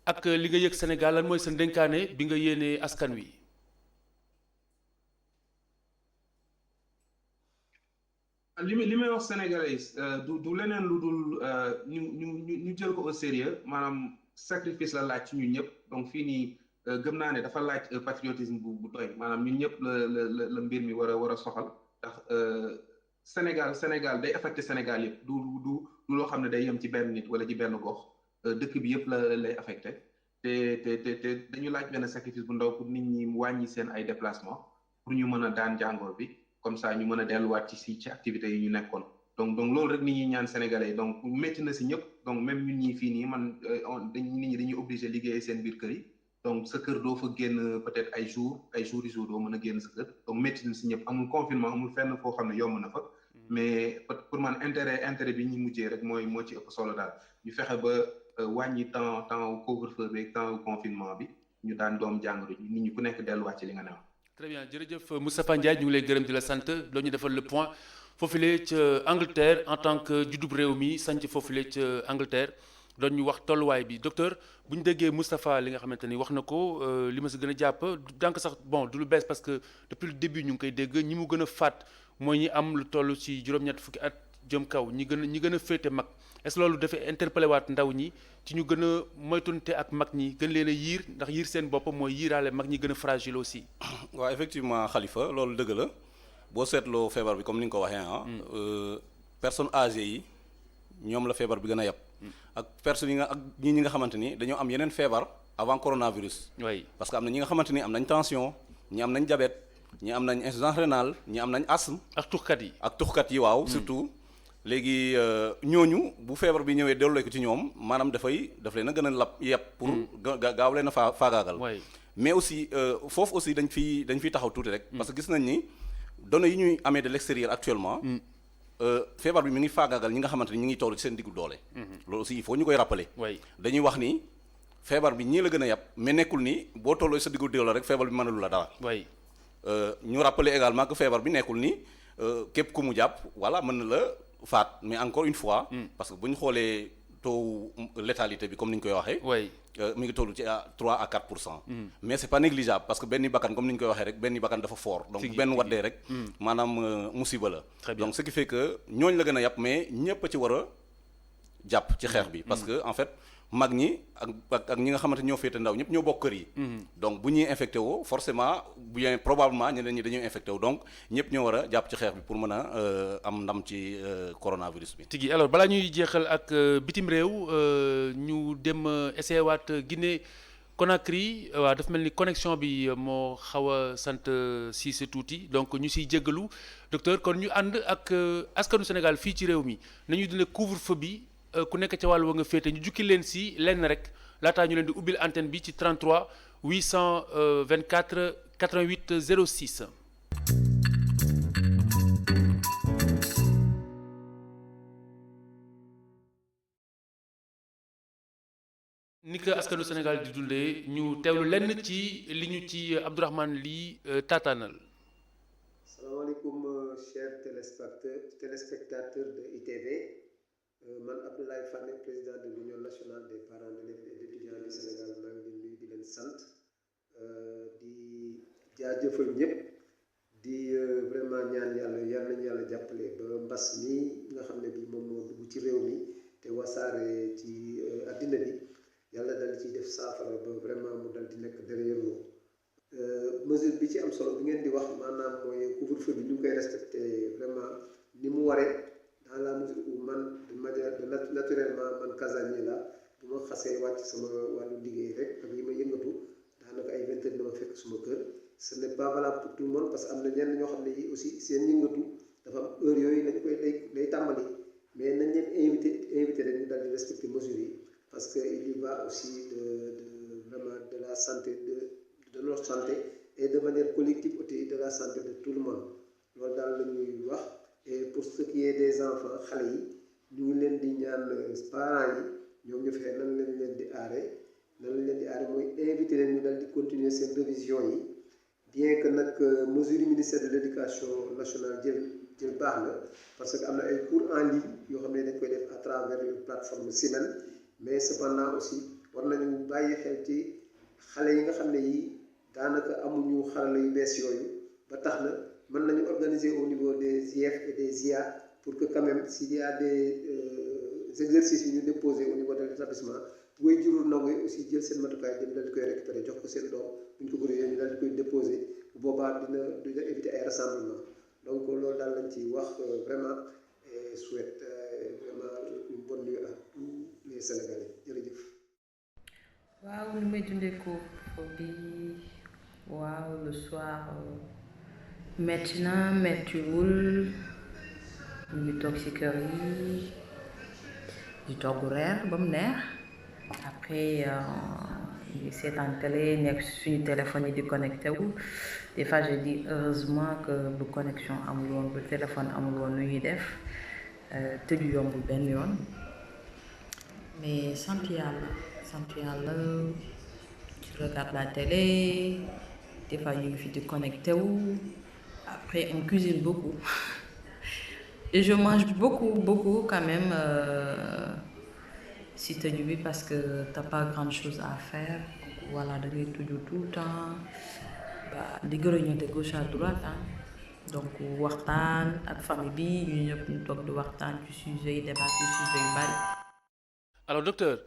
ak li nga yëg Sénégal lan mooy sa ndénkaane bi nga yéenee askan wi. li may wax sénégalais du leneen lu dul ñu jël ko au sérieux maanaam sacrifice la laaj ci ñun ñëpp donc fii nii gëm naa ne dafa laaj patriotisme bu doy maanaam ñun ñëpp la mbir mi war a soxal ndax Sénégal day affecté Sénégal yëpp du loo xam ne day yem ci benn nit wala ci benn gox dëkk bi yëpp la lay affecté te dañu laaj benn sacrifice bu ndaw pour nit ñi wàññi seen ay déplacement pour ñu mën a daan jàngoor bi comme ça ñu mën a delluwaat ci activités yi ñu nekkoon donc loolu rek nit ñi ñaan sénégalais donc métti na si ñëpp donc même ñun ñii fii nii man nit ñi dañuy obligé liggéey seen biir kër yi donc sa kër doo fa génn peut-être ay jours doo mën a génn sa kër donc métti na si ñëpp amul confinement amul fenn foo xam ne yomb na fa mais pour man intérêt bi ñu mujjee rek moo ci ëpp solo daal ñu fexe ba wàññi temps couvre-feu bi temps confinement bi ñu daan doom jàngoro ji nit ñi ku nekk delluwaat ci li nga neex. très bien jërëjëf Moustapha Ndiaye ñu ngi lay gërëm di la sant doo ñu defal le point foofule ca Angleterre en tant que juddub réew mi sanc foofule ca Angleterre doon ñu wax tolluwaay bi docteur bu ñu déggee Moustapha li nga xamante ni wax na ko li ma si gën a jàpp donc sax bon du lu bees parce que depuis le début ñu ngi koy dégg ñi mu gën a faat mooy ñi am lu toll ci juróom-ñett fukki at jëm kaw ñi gën a féete mag est-ce que loolu dafay interpellé waat ndaw ñi ci ñu gën a moytunte ak mag ñi gën leen a yiir ndax yiir seen bopp mooy yiiraale mag ñi gën a fragile aussi. waaw effectivement Khalifa loolu dëgg la boo seetloo feebar bi comme ni nga ko waxee personnes âgées yi ñoom la feebar bi gën a yab. ak personnes yi nga ak ñi nga xamante ni dañoo am yeneen feebar avant coronavirus. oui parce que am na ñi nga xamante ni am nañ tension ñi am nañ diabète ñi am nañ insuffisance rénale ñi am nañ asthme. ak tuxkat yi waaw surtout. léegi ñooñu bu feebar bi ñëwee delloo ko ci ñoom maanaam daf leen a gën a yàpp pour gaaw leen a faagaagal. mais aussi foofu aussi dañ fiy taxaw tuuti rek. parce que gis nañ ni données yi ñuy amee de l'extérieur actuellement. feebar bi mi ngi faagaagal ñi nga xamante ni ñu ngi toll ci seen diggu doole. loolu aussi il faut ñu koy rappeler. dañuy wax ni feebar bi ñii la gën a yàpp mais nekkul ni boo tolloo sa diggu doole rek feebar bi mënalu la dara. ñu rappeler également que feebar bi nekkul ni képp ku mu jàpp voilà mën na la. faat mais encore une fois. parce que bu ñu xoolee taux létalité bi comme ni ñu koy waxee. mi ngi toll ci à 3 à 4%. mais c'est pas négligeable parce que benn bakkan comme ni ñu koy waxee rek benn bakkan dafa fort. donc benn waddee rek. maanaam musiba la. donc ce qui fait que ñooñu la gën a yàpp mais ñëpp a ci war a jàpp ci xeex bi. parce que en fait mag ñi ak ñi nga xamante ñoo féete ndaw ñëpp ñoo bokk kër yi. donc bu ñuy infecté woo forcément bien probablement ñeneen ñi dañuy infecté wu donc ñëpp ñoo war a jàpp ci xeex bi pour mën a am ndam ci coronavirus bi. tigi alors balaa ñuy jeexal ak bitim réew ñu dem essayé waat Guinée Conakry waaw dafa mel ni connexion bi moo xaw a sant Cissé tuuti donc ñu siy jéggalu docteur kon ñu ànd ak askanu Sénégal fii ci réew mi nañuy dundee couvre-feu bi. ku nekk ca wàll wa nga féete ñu jukki leen si lenn rek laataa ñu leen di ubbil antenne bi ci 33 824 88 06. ni ko askanu Sénégal di dundee ñu teewlu lenn ci li ñu ci Abdourahmane lii taataanal. salaamaaleykum chers téléspectateurs de ITV. man Abdoulaye Fane président de l'Union nationale des parents d'élèves et d'étudiants du Sénégal maa ngi leen nuyu di leen sant di jaajëfal ñëpp di vraiment ñaan yàlla nañu yàlla jàppale ba mbas mi nga xam ne bi moom moo dugg ci réew mi te wasaare ci addina bi yàlla dal ci def saafara ba vraiment mu dal di nekk derrière nous mesure bi ci am solo bi ngeen di wax maanaam mooy couvre-feu bi ñu ngi koy respecté vraiment ni mu waree. dans la mesure où man de manière naturellement man casanier la bu ma xasee wàcc sama wàllu liggéey rek ak yi ma yëngatu daanaka ay 20 heures dama fekk suma kër ce n'est pas valable pour tout le monde parce que am na ñenn ñoo xam ne yi aussi seen yëngatu dafa am heure yooyu lañ koy day tàmbali mais nañ leen invité rek ñu daal di respecter mesures yi parce que il y va aussi de vraiment de la santé de notre santé et de manière collective aussi de la santé de tout le monde loolu daal la ñuy wax. et pour ce qui est des enfants xale yi ñu ngi leen di ñaan parents yi ñoom ñu fexe nan lañ leen di aare mooy invité leen ñu dal di continuer seen révision yi bien que nag mesure du ministère de l'éducation nationale jël baax na parce que am na ay cours en ligne yoo xam ne dañ koy def à travers une plateforme Simen mais cependant aussi war nañu bàyyi xel ci xale yi nga xam ne yi daanaka amuñu xarala yu bees yooyu ba tax na mën nañu organiser au niveau des IEF et des IA pour que quand même s'il y a des exercices yu ñu déposé au niveau de l'établissement way jurul nangu aussi jël seen matukaay dem dal di koy récupérer jox ko seen doom bu ñu ko corrigé ñu dal di koy déposé bu boobaa dina éviter ay rassemblement donc loolu daal lañ ci wax vraiment et souhaite vraiment une bonne nuit à tous les Sénégalais jërëjëf. waaw nu may dundee couvre-feu bi waaw le soir. metti na mettiwul ñu ngi toog ci kër yi di togg reer ba mu neex après ñu ngi seetaan télé nekk suñu téléphone yi di connecté wu des fois je dis heureusement que bu connexion amul woon bu téléphone amul woon nu ñuy def tëju yombul benn yoon mais sant yàlla tu regardes la télé des fois ñu ngi fi di connecté wu. Après, on cuisine beaucoup. Et je mange beaucoup quand même si tu es parce que tu n'as pas grand chose à faire. Donc, voilà, tu es toujours tout le temps. Des greniers de gauche à droite. Hein. Donc, waxtaan ak famille bi ñu ñëpp ñu toog di waxtaan ci sujet yi débat ci sujet yu bari. Alors docteur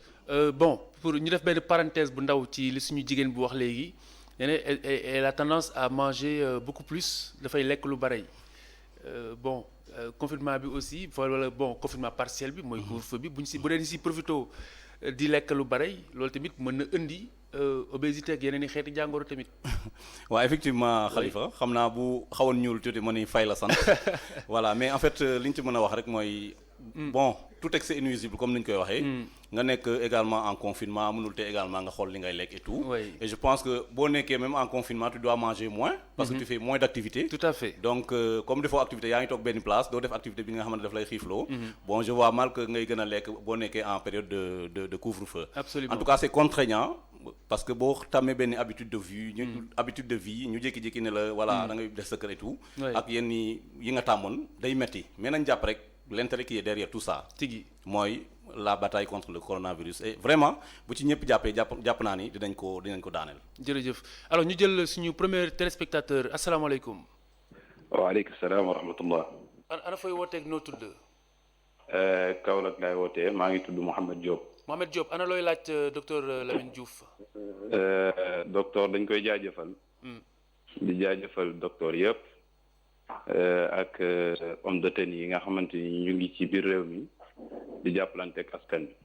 bon pour ñu def benn parenthèse bu ndaw ci li suñu jigéen bu wax léegi. Elle a tendance à manger beaucoup plus dafay lekk lu bari bon confinement bi aussi wala bon confinement partiel bi mooy couvre-feu bi bu dee si profité di lekk lu bari loolu tamit mën na indi obésité ak yeneen i xeeti jàngoro tamit. waaw effectivement Khalifa xam naa bu xawoon ñuul tuuti ma ni Faye la sant voilà mais en fait li ñu ci mën a wax rek mooy. bon tout excès est nuisible comme ni ñu koy waxee. nga nekk également en confinement mënul te également nga xool li ngay lekk et tout. Oui. Et je pense que boo nekkee même en confinement tu dois manger moins. parce que tu fais moins d'activité. Tout à fait. donc comme defoo activité yaa ngi toog benn place doo def activité bi nga xamante daf lay xiifloo. bon je vois mal que ngay gën a lekk boo nekkee en période de couvre-feu. Absolument. En tout cas c'est contraignant parce que boo tàmmee benn habitude de vie ñu jékki-jékki ne la voilà da ngay def sa kër et tout. Oui. ak yenn yi nga tàmmoon day metti mais nañ jàpp rek l'intérêt qui est derrière tout ça. tigi mooy la bataille contre le coronavirus et vraiment bu ci ñëpp jàppee jàpp naa ni dinañ ko daaneel. jërëjëf alors ñu jël suñu premier téléspectateur asalaamaaleykum. waaleykum salaam wa rahmatullah. ana fooy wooteeg noo tudd. Kaolack laay wootee maa ngi tudd Mouhamed Diop. Mohamed Diop ana looy laaj docteur Lamine Diouf. docteur dañ koy jaajëfal. di jaajëfal docteur yëpp. ak homme de tenue yi nga xamante ni ñu ngi ci biir réew mi di jàppalante ak askan bi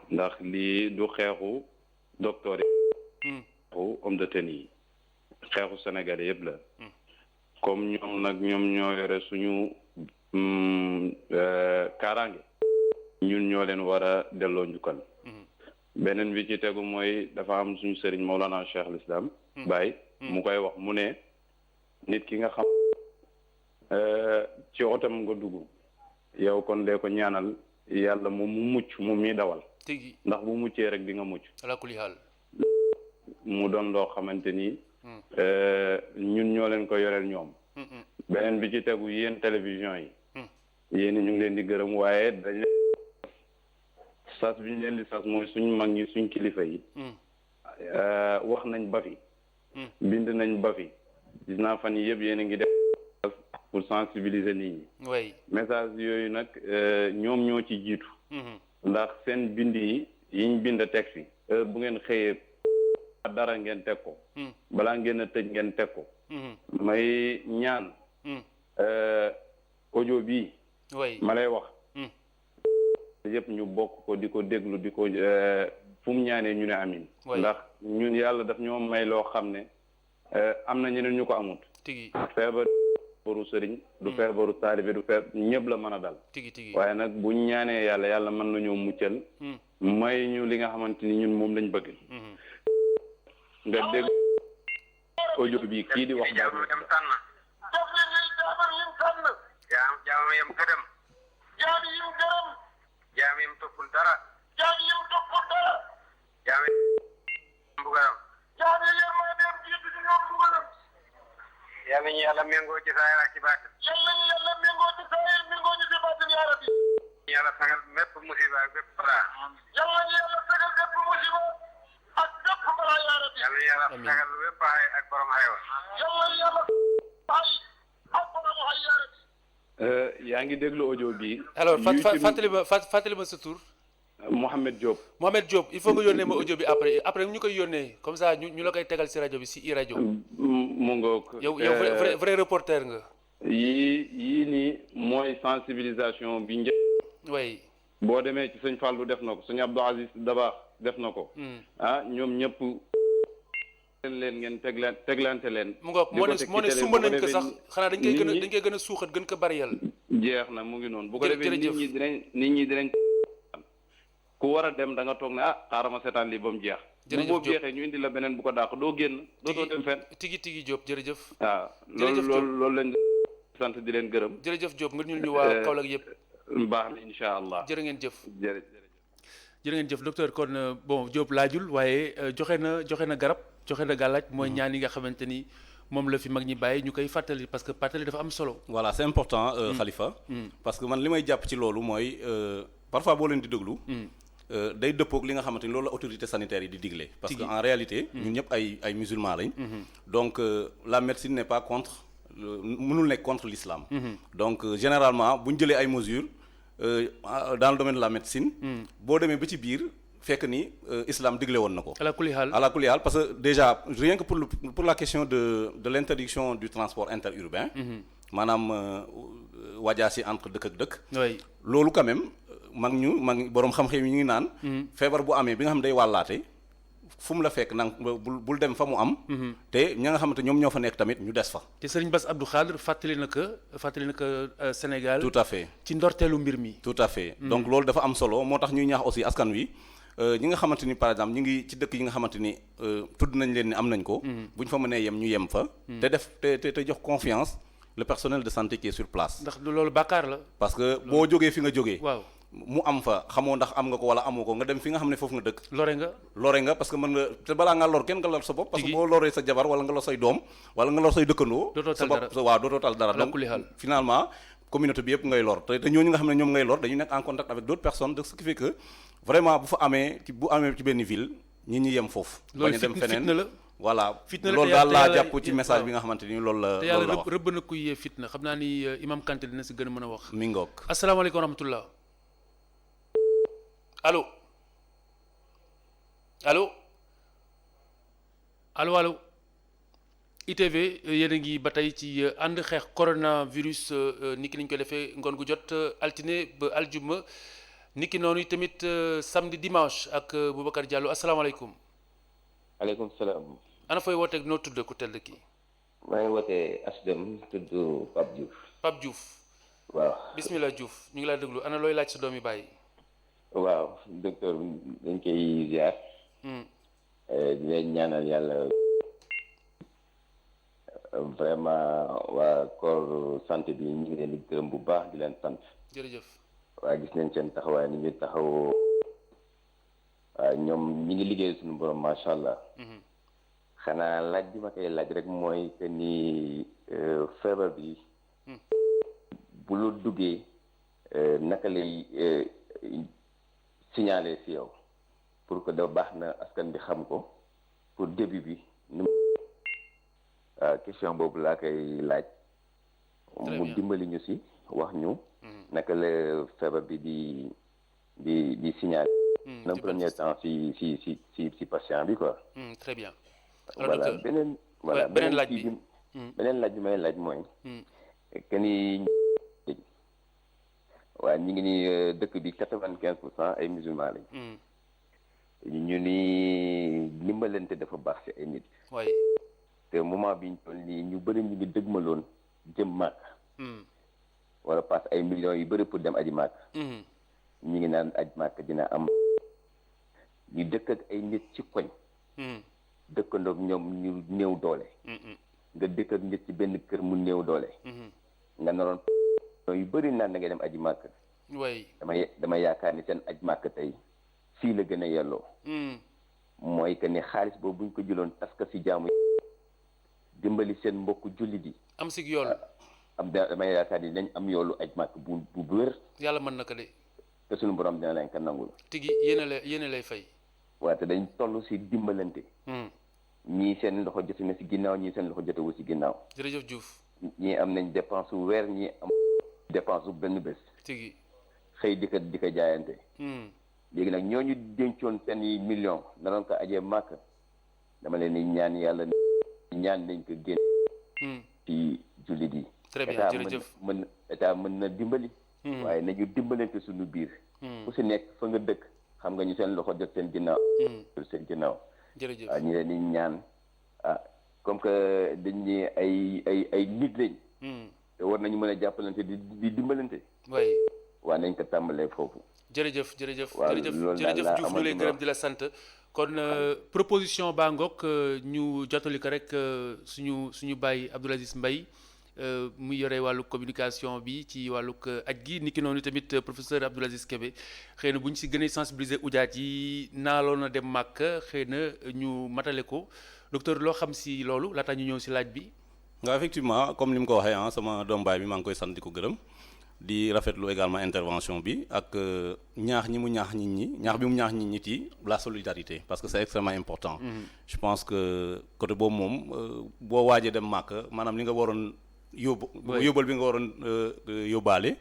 ndax lii du xeexu docteur yi. xeexu homme de tenue yi xeexu sénégalais yëpp la. comme ñoom ñoo yore suñu kaaraange ñun ñoo leen war a delloo njukkal. beneen bi ci tegu mooy dafa am suñu sëriñ Mawlana Cheikh al-Islam Baye mu koy wax mu ne nit ki nga xam ci otam nga dugg yow kon dee ko ñaanal yàlla moom mu mucc moom mi dawal tigi ndax bu muccee rek di nga mucc ala kulli haal mu doon loo xamante ni ñun ñoo leen ko yoreel ñoom beneen bi ci tegu yéen télévision yi yéen ñu ngi leen di gërëm waaye dañ sas bi ñu leen di sas mooy suñ mag ñi suñ kilifa yi wax nañ ba fi bind nañ ba fi gis naa fan yi yëpp yéen a ngi def pour sensibiliser nit ñi oui message yooyu nag ñoom ñoo ci jiitu ndax seen bind yi yiñ bind teg fi bu ngeen xëyee dara ngeen teg ko balaa ngeen a tëj ngeen teg ko may ñaan audio bii oui ma lay wax yëpp ñu bokk ko di ko déglu di ko fu mu ñaanee ñu ne amin ndax ñun yàlla daf ñoo may loo xam ne am na ñeneen ñu ko amut tigi feebaru sëriñ du feebaru taalibe du feebar ñëpp la mën a dal tigi waaye nag bu ñaanee yàlla mën nañoo muccal may ñu li nga xamante ni ñun moom lañ bëgg nga dégg audio bi kii di wax jaamam yam tànn jaamam yam gërëm jaam yam toppul dara jaam mbugalam yàlla ñu yàlla méngoo ci saa yàlla ci baat yàlla sagal bépp musiba ak bépp balaa yàlla ñu yàlla sagal bépp ay ak borom aywa yaa ngi déglu audio bi alors fàttali ma sa tur Mohamed Diop Mohamed Diop il faut nga yónnee ma audio bi après ñu koy yónnee comme ça ñu la koy tegal si rajo bi si i rajo mu ngoog yow vrai reporter nga yii nii mooy sensibilisation bi oui boo demee ci sëñ Fallou def na ko sëñ Abdou Aziz Dabakh def na ko ñoom ñëpp leen ngeen teglante leen mu ngoog moo ne sumba nañ ko sax xanaa dañ koy gën a suuxat gën ko bari yàlla jeex na mu ngi noonu bu ko defee nit ñi dinañ ku war a dem da nga toog ne xaaral ma seetaan lii ba mu jeex bu boo jeexee ñu indi la beneen bu ko dàq doo génn dootoo dem fenn tigi Diop jërëjëf waaw loolu lañ sant di leen gërëm jërëjëf Diop nga ñul ñu waa Kaolack yëpp baax na incha allah jërë ngeen jëf jërë ngeen jëf docteur kon bon Diop laajul waaye joxe na garab joxe na gàllaaj mooy ñaan yi nga xamante ni moom la fi mag ñi bàyyi ñu koy fàttali parce que fàttali dafa am solo voilà c'est important Khalifa parce que man li may jàpp ci loolu mooy parfois boo leen di déglu day dëppoog li nga xamante ni loolu la autorité sanitaire yi di digle parce que en réalité ñun ñëpp ay musulmans lañ donc la médecine n'est pas contre mënul nekk contre l'islam donc généralement bu ñu jëlee ay mesures dans le domaine de la médecine boo demee ba ci biir fekk ni islam digle woon na ko ala kulli haal parce que déjà rien que pour la question de l'interdiction du transport interurbain maanaam wajaasi entre dëkk ak dëkk loolu quand même mag boroom xam-xam yi ñu ngi naan feebar bu amee bi nga xam day wàllaate fu mu la fekk nang bul dem fa mu am. te ña nga xamante ñoom ñoo fa nekk tamit ñu des fa. te Serigne Bass Abdou Khadre fàttali na que Sénégal. tout à fait ci ndorteelu mbir mi. tout à fait donc loolu dafa am solo moo tax ñuy ñaax aussi askan wi ñi nga xamante ni par exemple ñi ngi ci dëkk yi nga xamante ni tudd nañ leen ni am nañ ko. bu ñu fa mënee yem ñu yem fa. te jox confiance le personnel de santé qui est sur place. ndax loolu bàkkaar la. parce que boo jógee fi nga jógee. waaw. mu am fa xamoo ndax am nga ko wala amoo ko nga dem fi nga xam ne foofu nga dëkk. lore nga parce que mën nga te balaa ngaa lor kenn nga lor sa bopp. parce que boo loree sa jabar wala nga lor say doom wala nga lor say dëkkandoo. sa bopp waaw dootoo tal dara donc finalement communauté bi yëpp ngay lor te ñooñu nga xam ne ñoom ngay lor dañu nekk en contact avec d'autres personnes de ce qui fait que vraiment bu amee ci benn ville ñi ñi yem foofu. bañ a dem feneen fitna la. voilà loolu daal laa jàpp ci message bi nga xamante ni loolu la. te yàlla rëbb na kuy yee fitna xam naa ni imam Kanté dina si gën a mën a wax. mi ngoog. asalaamaaleykum wa rahmatullah. allo allo ITV yéen a ngi ba tey ci ànd xeex coronavirus niki nañ ko defee ngoon gu jot altine ba aljuma niki noonu tamit samedi dimanche ak Boubacar Diallo asalaamaaleykum. aleykum salaam. ana fooy wooteeg noo tudd ku tedd kii. maa ngi wootee HDM tudd Pape Diouf. Pape Diouf. waaw bismillah Diouf ñu ngi laa déglu ana looy laaj sa doomi bàyyi. waaw docteur dañ koy ziar. di leen ñaanal yàlla vraiment waa corps santé bi ñu ngi leen di gërëm bu baax di leen sant. jërëjëf. waaye gis nañ seen taxawaay ni ñu taxawoo waaw ñoom ñi ngi liggéey suñu borom macha allah. xanaa laaj bi ma koy laaj rek mooy que ni feebar bi bu lu duggee naka lay signaler si yow pour que da baax na askan bi xam ko pour début bi nu question boobu laa koy laaj mu dimbali ñu si wax ñu naka la feebar bi di signaler un premier temps si patient bi quoi. Très bien. voilà beneen laaj bi may laaj mooy que ni waaw ñu ngi ni dëkk bi 95% ay musulmans lañ. ñu ni dimbalante dafa baax ci ay nit. waaye te moment bi ñu toll nii ñu bëri ñu ngi dëgmaloon jëm màkk. wala passe ay millions yu bëri pour dem aji màkk. ñu ngi naan aji màkk dina am ñu dëkk ak ay nit ci koñ. dëkkandoog ñoom ñu néew doole. nga dëkk ak nit ci benn kër mu néew doole. nga naroon yu bëri naan da ngay dem aji màkk. way dama yaakaar ni seen aj màkk tey fii la gën a yelloo. mooy que ni xaalis boobu buñ ko jëloon tas ko si jaamu dimbali seen mbokku jullit yi. am sig yool. dama yaakaar ni dañ am yoolu aj màkk bu wér. yàlla mën na ko de. te suñu borom dina leen ko nangul. tigi yéen lay fay. waaw te dañ toll si dimbalante. ñii seen loxo jote na si ginnaaw ñii seen loxo jotewu si ginnaaw. jërëjëf Diouf. ñii am nañ dépense su weer ñii am dépense su benn bés. tigi xëy di ko jaayante. léegi nag ñooñu dencoon seen i millions naroon ko ajee màkk dama leen di ñaan yàlla ñaan nañ ko génn. ci jullit yi. très bien jërëjëf état mën na dimbali. waaye nañu dimbalante suñu biir. ku si nekk fa nga dëkk xam nga ñu seen loxo jot seen ginnaaw. seen ginnaaw. jërëjëf waaw ñu leen di ñaan comme que dañ ne ay nit lañ. te war nañu mën a jàppalante di dimbalante. waaye. waa nañ ko tàmbalee foofu. jërëjëf Diouf ñu lay gërëm di la sant kon proposition baa ngoog ñu jotali ko rek suñu bàyyi Abdoul Aziz Mbaye muy yore wàllu communication bi ci wàllu aj gi niki noonu tamit professeur Abdoul Aziz Kébé xëy na bu ñu si gën a sensibiliser ujaat yi naaloon na dem màkk xëy na ñu matale ko docteur loo xam si loolu laata ñu ñëw si laaj bi. nga effectivement comme ni mu ko waxee sama doom baay bi maa ngi koy sant di ko gërëm. di rafetlu également intervention bi ak ñaax bi mu ñaax nit ñi ci la solidarité parce que c'est extrêmement important. Je pense que côté boobu moom boo waajee dem màkk maanaam li nga waroon yóbbal bi nga waroon yóbbaale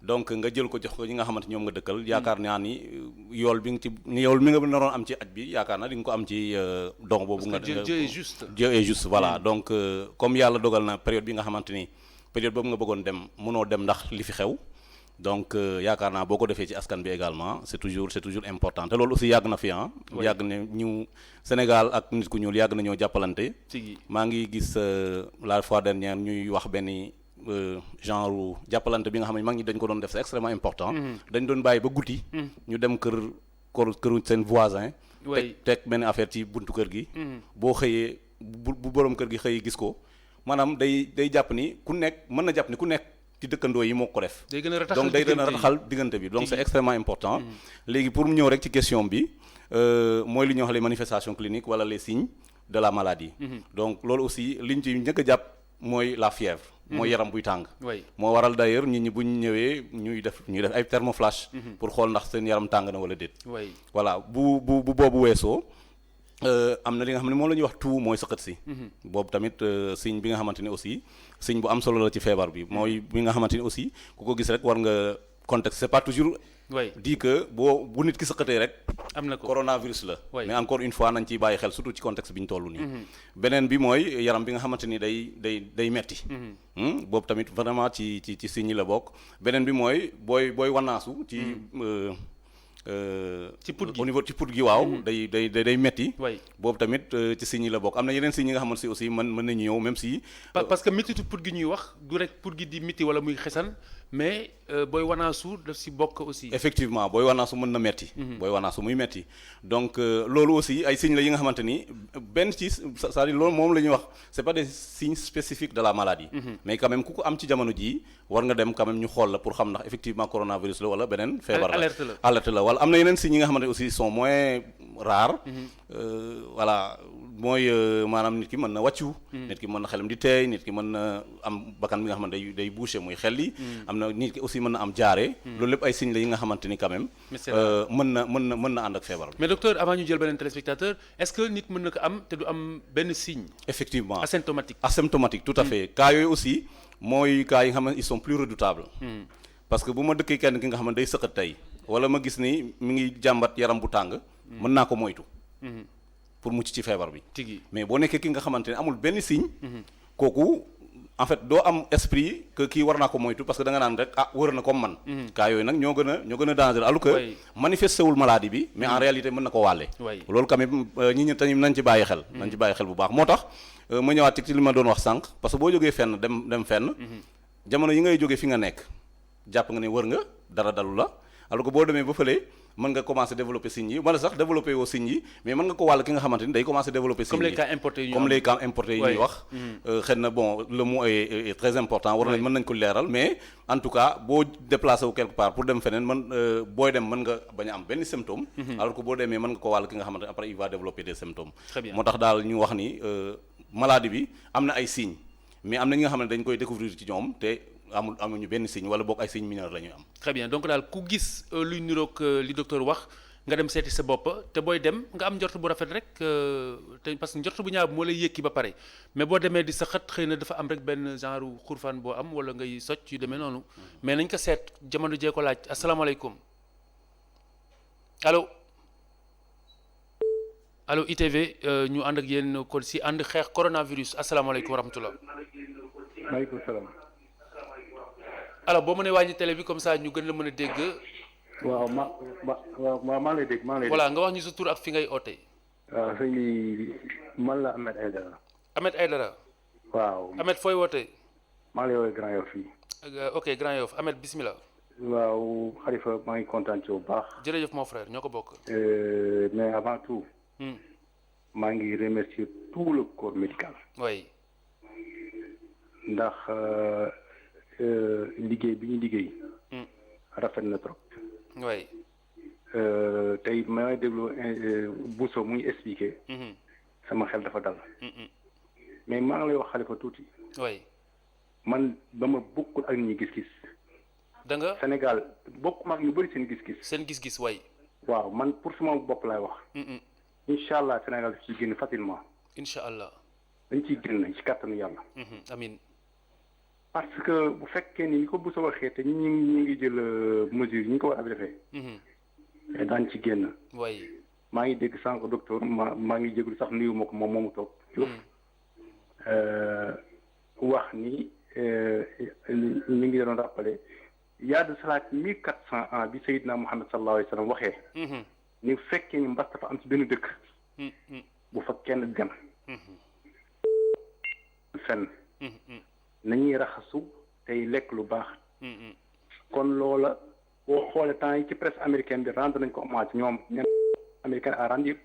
donc nga jël ko jox ko ñi nga xamante ñoom nga dëkkal yaakaar naa ni yool bi nga naroon am ci aj bi yaakaar naa di nga ko am ci don boobu nga Dieu est juste voilà donc comme yàlla dogal na période bi nga xamante ni période boobu nga bëggoon dem mënoo dem ndax li fi xew donc yaakaar naa boo ko defee ci askan bi également c'est toujours important te loolu aussi yàgg na fi yàgg na ñu Sénégal ak nit ku ñuul yàgg na ñoo jàppalante. maa ngi gis la fois dernière ñuy wax benn genre jàppalante bi nga xam ne mag ñi dañ ko doon def c'est extrêmement important. dañ doon bàyyi ba guddi. ñu dem këru seen voisin. teg benn affaire ci buntu kër gi. boo xëyee bu borom kër gi xëyee gis ko maanaam day jàpp ni ku nekk mën na jàpp ni ku nekk. ci dëkkandoo yi moo ko def donc day gën a rataxal diggante bi donc c'est extrêmement important léegi pour mu ñëw rek ci question bi mooy li ñuy wax les manifestations cliniques wala les signes de la maladie donc loolu aussi li ñu ci njëkk a jàpp mooy la fièvre mooy yaram buy tàng moo waral d'ailleurs nit ñi bu ñu ñëwee ñuy def ay thermoflash pour xool ndax seen yaram tàng na wala déet voilà bu boobu weesoo am na li nga xam ne moom la ñuy wax tout mooy sëqët si boobu tamit signe bi nga xamante ne aussi signe bu am solo la ci feebar bi mooy bi nga xamante ne aussi ku ko gis rek war nga contexte c'est pas toujours dit que bu nit ki sëqatee rek am na ko coronavirus la mais encore une fois nañ ciy bàyyi xel surtout ci contexte bi ñu toll nii beneen bi mooy yaram bi nga xamante ni day metti boobu tamit vraiment ci signe yi la bokk beneen bi mooy booy wannaasu ci ci put gi au niveau ci put gi waaw day metti boobu tamit ci signes yi la bokk am na yeneen signes yi nga xamante si aussi mën nañu ñëw même si parce que mettitu put gi ñuy wax du rek put gi di metti wala muy xesan mais booy wanaasu daf si bokk aussi effectivement booy wanaasu mën na metti booy wanaasu muy metti donc loolu aussi ay signes la yi nga xamante ni benn ci c'est-à-dire loolu moom la ñuy wax c'est pas des signes spécifiques de la maladie mais quand même ku ko am ci jamono jii war nga dem quand même ñu xool la pour xam ndax effectivement coronavirus la wala beneen feebar la alerte la wala am na yeneen signes yi nga xamante ne aussi sont moins rares voilà mooy maanaam nit ki mën na wàccu nit ki mën na xelam di teey nit ki mën na am bakkan bi nga xamante day bouché muy xel yi am na nit ki aussi mën na am jaare loolu lépp ay signes la yi nga xamante ni quand même mën na ànd ak feebar bi mais docteur avant ñu jël beneen téléspectateur est-ce que nit mën na ko am te du am benn signe effectivement asymptomatique tout à fait cas yooyu aussi mooy cas yi nga xam ne ils sont plus redoutables parce que bu ma dëkkee kenn ki nga xam ne day sëqat tey wala ma gis ni mi ngi jàmbat yaram bu tàng mën naa ko moytu pour mucc ci feebar bi mais boo nekkee ki nga xamante ne amul benn signe kooku en fait doo am esprit que kii war naa ko moytu parce que da nga naan rek wër na comme man cas yooyu nag ñoo gën a dangereux alors que manifesté wul maladie bi mais en réalité mën na ko wàlle loolu quand même ñi tamit nañ ci bàyyi xel bu baax moo tax ma ñëwaat ci li ma doon wax sànq parce que boo jógee fenn dem fenn jamono yi ngay jógee fi nga nekk jàpp nga ne wër nga dara dalu la alors que boo demee ba fële mën nga commencer développer signes yi wala sax développer woo signes yi mais mën nga ko wàll ki nga xamante ni day commencer développer signes yi comme les cas importés yi ñuy wax xëy na bon le mot est très important mën nañ ko leeral mais en tout cas boo déplacé wu quelque part pour dem feneen booy dem mën nga bañ a am benn symptôme alors que boo demee mën nga ko wàll ki nga xamante ni après il va développer des symptômes moo tax daal ñu wax ni maladie bi am na ay signes mais am na ñi nga xam ne dañ koy découvrir ci ñoom te amuñu benn signe wala boog ay signes mineurs la ñuy am. très bien donc daal ku gis luy niroog li docteur wax nga dem seeti sa bopp te booy dem nga am njort bu rafet rek te parce que njort bu ñaaw moo lay yëkki ba pare mais boo demee di sa xët xëy na dafa am rek benn genre xurfaan boo am wala ngay socc yu demee noonu mais nañ ko seet jamono jee ko laaj asalaamaaleykum allo ITV ñu ànd ak yéen kon si ànd xeex coronavirus asalaamaaleykum wa rahmatullah. maaleykum salaam. alors boo mënee wàññi télé bi comme ça ñu gën la mën a dégg. waaw maa lay dégg voilà nga wax ñu sa tur ak fi ngay oote. waaw sëñ bi man la Ahmed Aïdara. Ahmed Aïdara. waaw Ahmed fooy wootee. maa ngi lay woowee Grand Yoff fii. ok Grand Yoff Ahmed bismillah. waaw Khalifa maa ngi kontaan ci bu baax. jërëjëf mon frère ñoo ko bokk. mais avant tout. maa ngi remercier tout le corps médical. oui. ndax. liggéey bi ñu liggéey rafet na trop oui tey may déglu Bousso muy expliqué sama xel dafa dal mais maa ngi lay wax Khalifa tuuti oui man dama bokkul ak ñi gis-gis da nga Sénégal bokkuma ak ñu bëri seen gis-gis way waaw man pour sama bopp laay wax incha allah Sénégal daf ciy génn facilement incha allah dañ ciy génn ci kàttanu yàlla amin parce que bu fekkee ni ko bu soo waxee te ñu ngi jël mesure yi ñu ko war a defee. daañu ci génn. waaye. maa ngi dégg sànq docteur maa ngi jéglu sax nuyu ma ko moom moomu toog. wax ni mi ngi doon rappelé y a de cela 1400 ans bi Seydina Muhammad sallallahu alayhi wa sallam waxee. ni fekkee ni mbas dafa am ci benn dëkk. bu fa kenn dem. fenn. nañuy raxasu tey lekk lu baax. kon loola boo xoolee temps yi ci presse américaine bi rendre nañ ko hommage ñoom ñenn américaine a rendu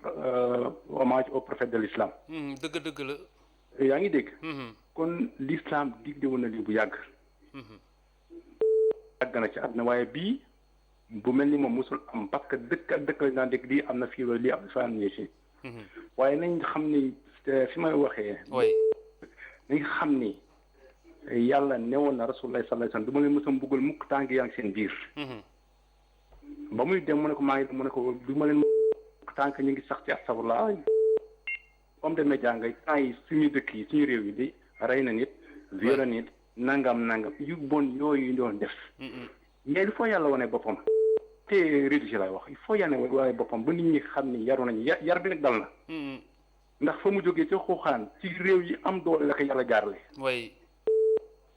hommage au prophète de l'islam. dëgg la. yaa ngi dégg. kon l'islam digle woon na lii bu yàgg. yàgg na ci àdduna waaye bii bu mel ni moom mosul am parce que dëkk ak dëkk lañ daan dégg lii am na fii wala lii am na fa am si. waaye nañ xam ni fi may waxee. nañ xam ni yàlla newoon na rasulullah sallallahu alayhi wasallam du ma leen mës a mbugal mukk tànk yaa ngi seen biir. ba muy dem mu ne ko maa ngi dem mu ne ko du ma leen mukk tànk ñu ngi sax ci astafurlah homme de média nga temps yi suñu dëkk yi suñu réew yi di rey na nit violé nit nangam yu bon yooyu ñu doon def. mais il faut yàlla wane boppam. te rédigé lay wax il faut yàlla wane boppam ba nit ñi xam ni yaru nañu yar bi nag dal na. ndax fa mu jógee ca xuuxaan ci réew yi am doole la ko yàlla jaarale. way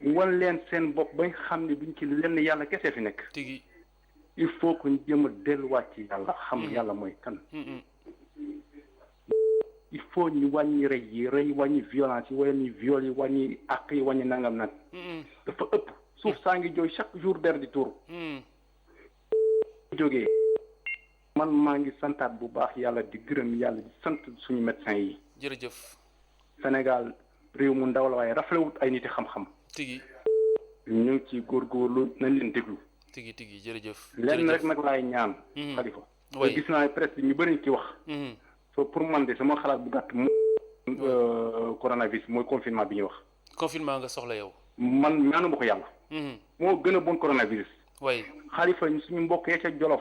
wan leen seen bopp bañ xam ne duñ ci lenn yàlla kese fi nekk. tigi il faut que ñu jéem a delluwaat ci yàlla xam yàlla mooy kan. il faut ñu wàññi rey wàññi violence yi wàññi viol yi wàññi àq yi wàññi nangam nag. dafa ëpp suuf saa ngi jooy chaque jour der di tuur. jógee man maa ngi santaat bu baax yàlla di gërëm yàlla di sant suñu médecins yi. jërëjëf. Sénégal réew mu ndaw la waaye raflewut ay nit xam-xam. tigi ñu ngi ci góorgóorlu nañ leen déglu. tigi jërëjëf. lenn rek nag laay ñaan. Khalifa. gis naa presse bi ñu bëri ci wax. pour man de sama xalaat bu gàtt mu coronavirus mooy confinement bi ñuy wax. confinement nga soxla yow. man ñaanu ma ko yàlla. moo gën a bon coronavirus. way Khalifa suñu mbokk ya ca Jolof.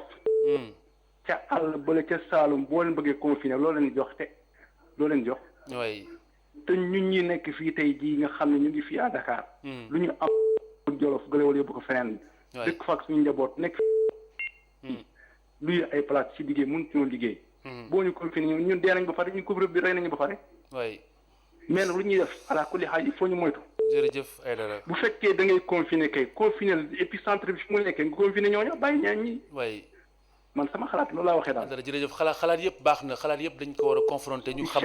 ca àll bala ca Saalum boo leen bëggee confiné loo leen jox te loo leen jox. way te ñun ñi nekk fii tey jii nga xam ne ñu ngi fii à Dakar. lu ñu am Jolof gële wala yóbbu ko feneen. dëkk fa ak suñu njaboot nekk. luy ay place ci liggéey mënut ñoo liggéey. boo ñu confiné ñun dee nañ ba pare ñu couvre bi rey nañu ba pare. way mais nag lu ñuy def ala kulli xaal il faut ñu moytu. jërëjëf Aïdara. bu fekkee da ngay confiné kay confiné épicentre bi fi mu nekkee nga confiné ñooñu bàyyi ñaan ñi. way man sama xalaat loolu laa waxee daal. Aïdara jërëjëf xalaat yëpp baax na xalaat yëpp dañ ko war a confronter ñu xam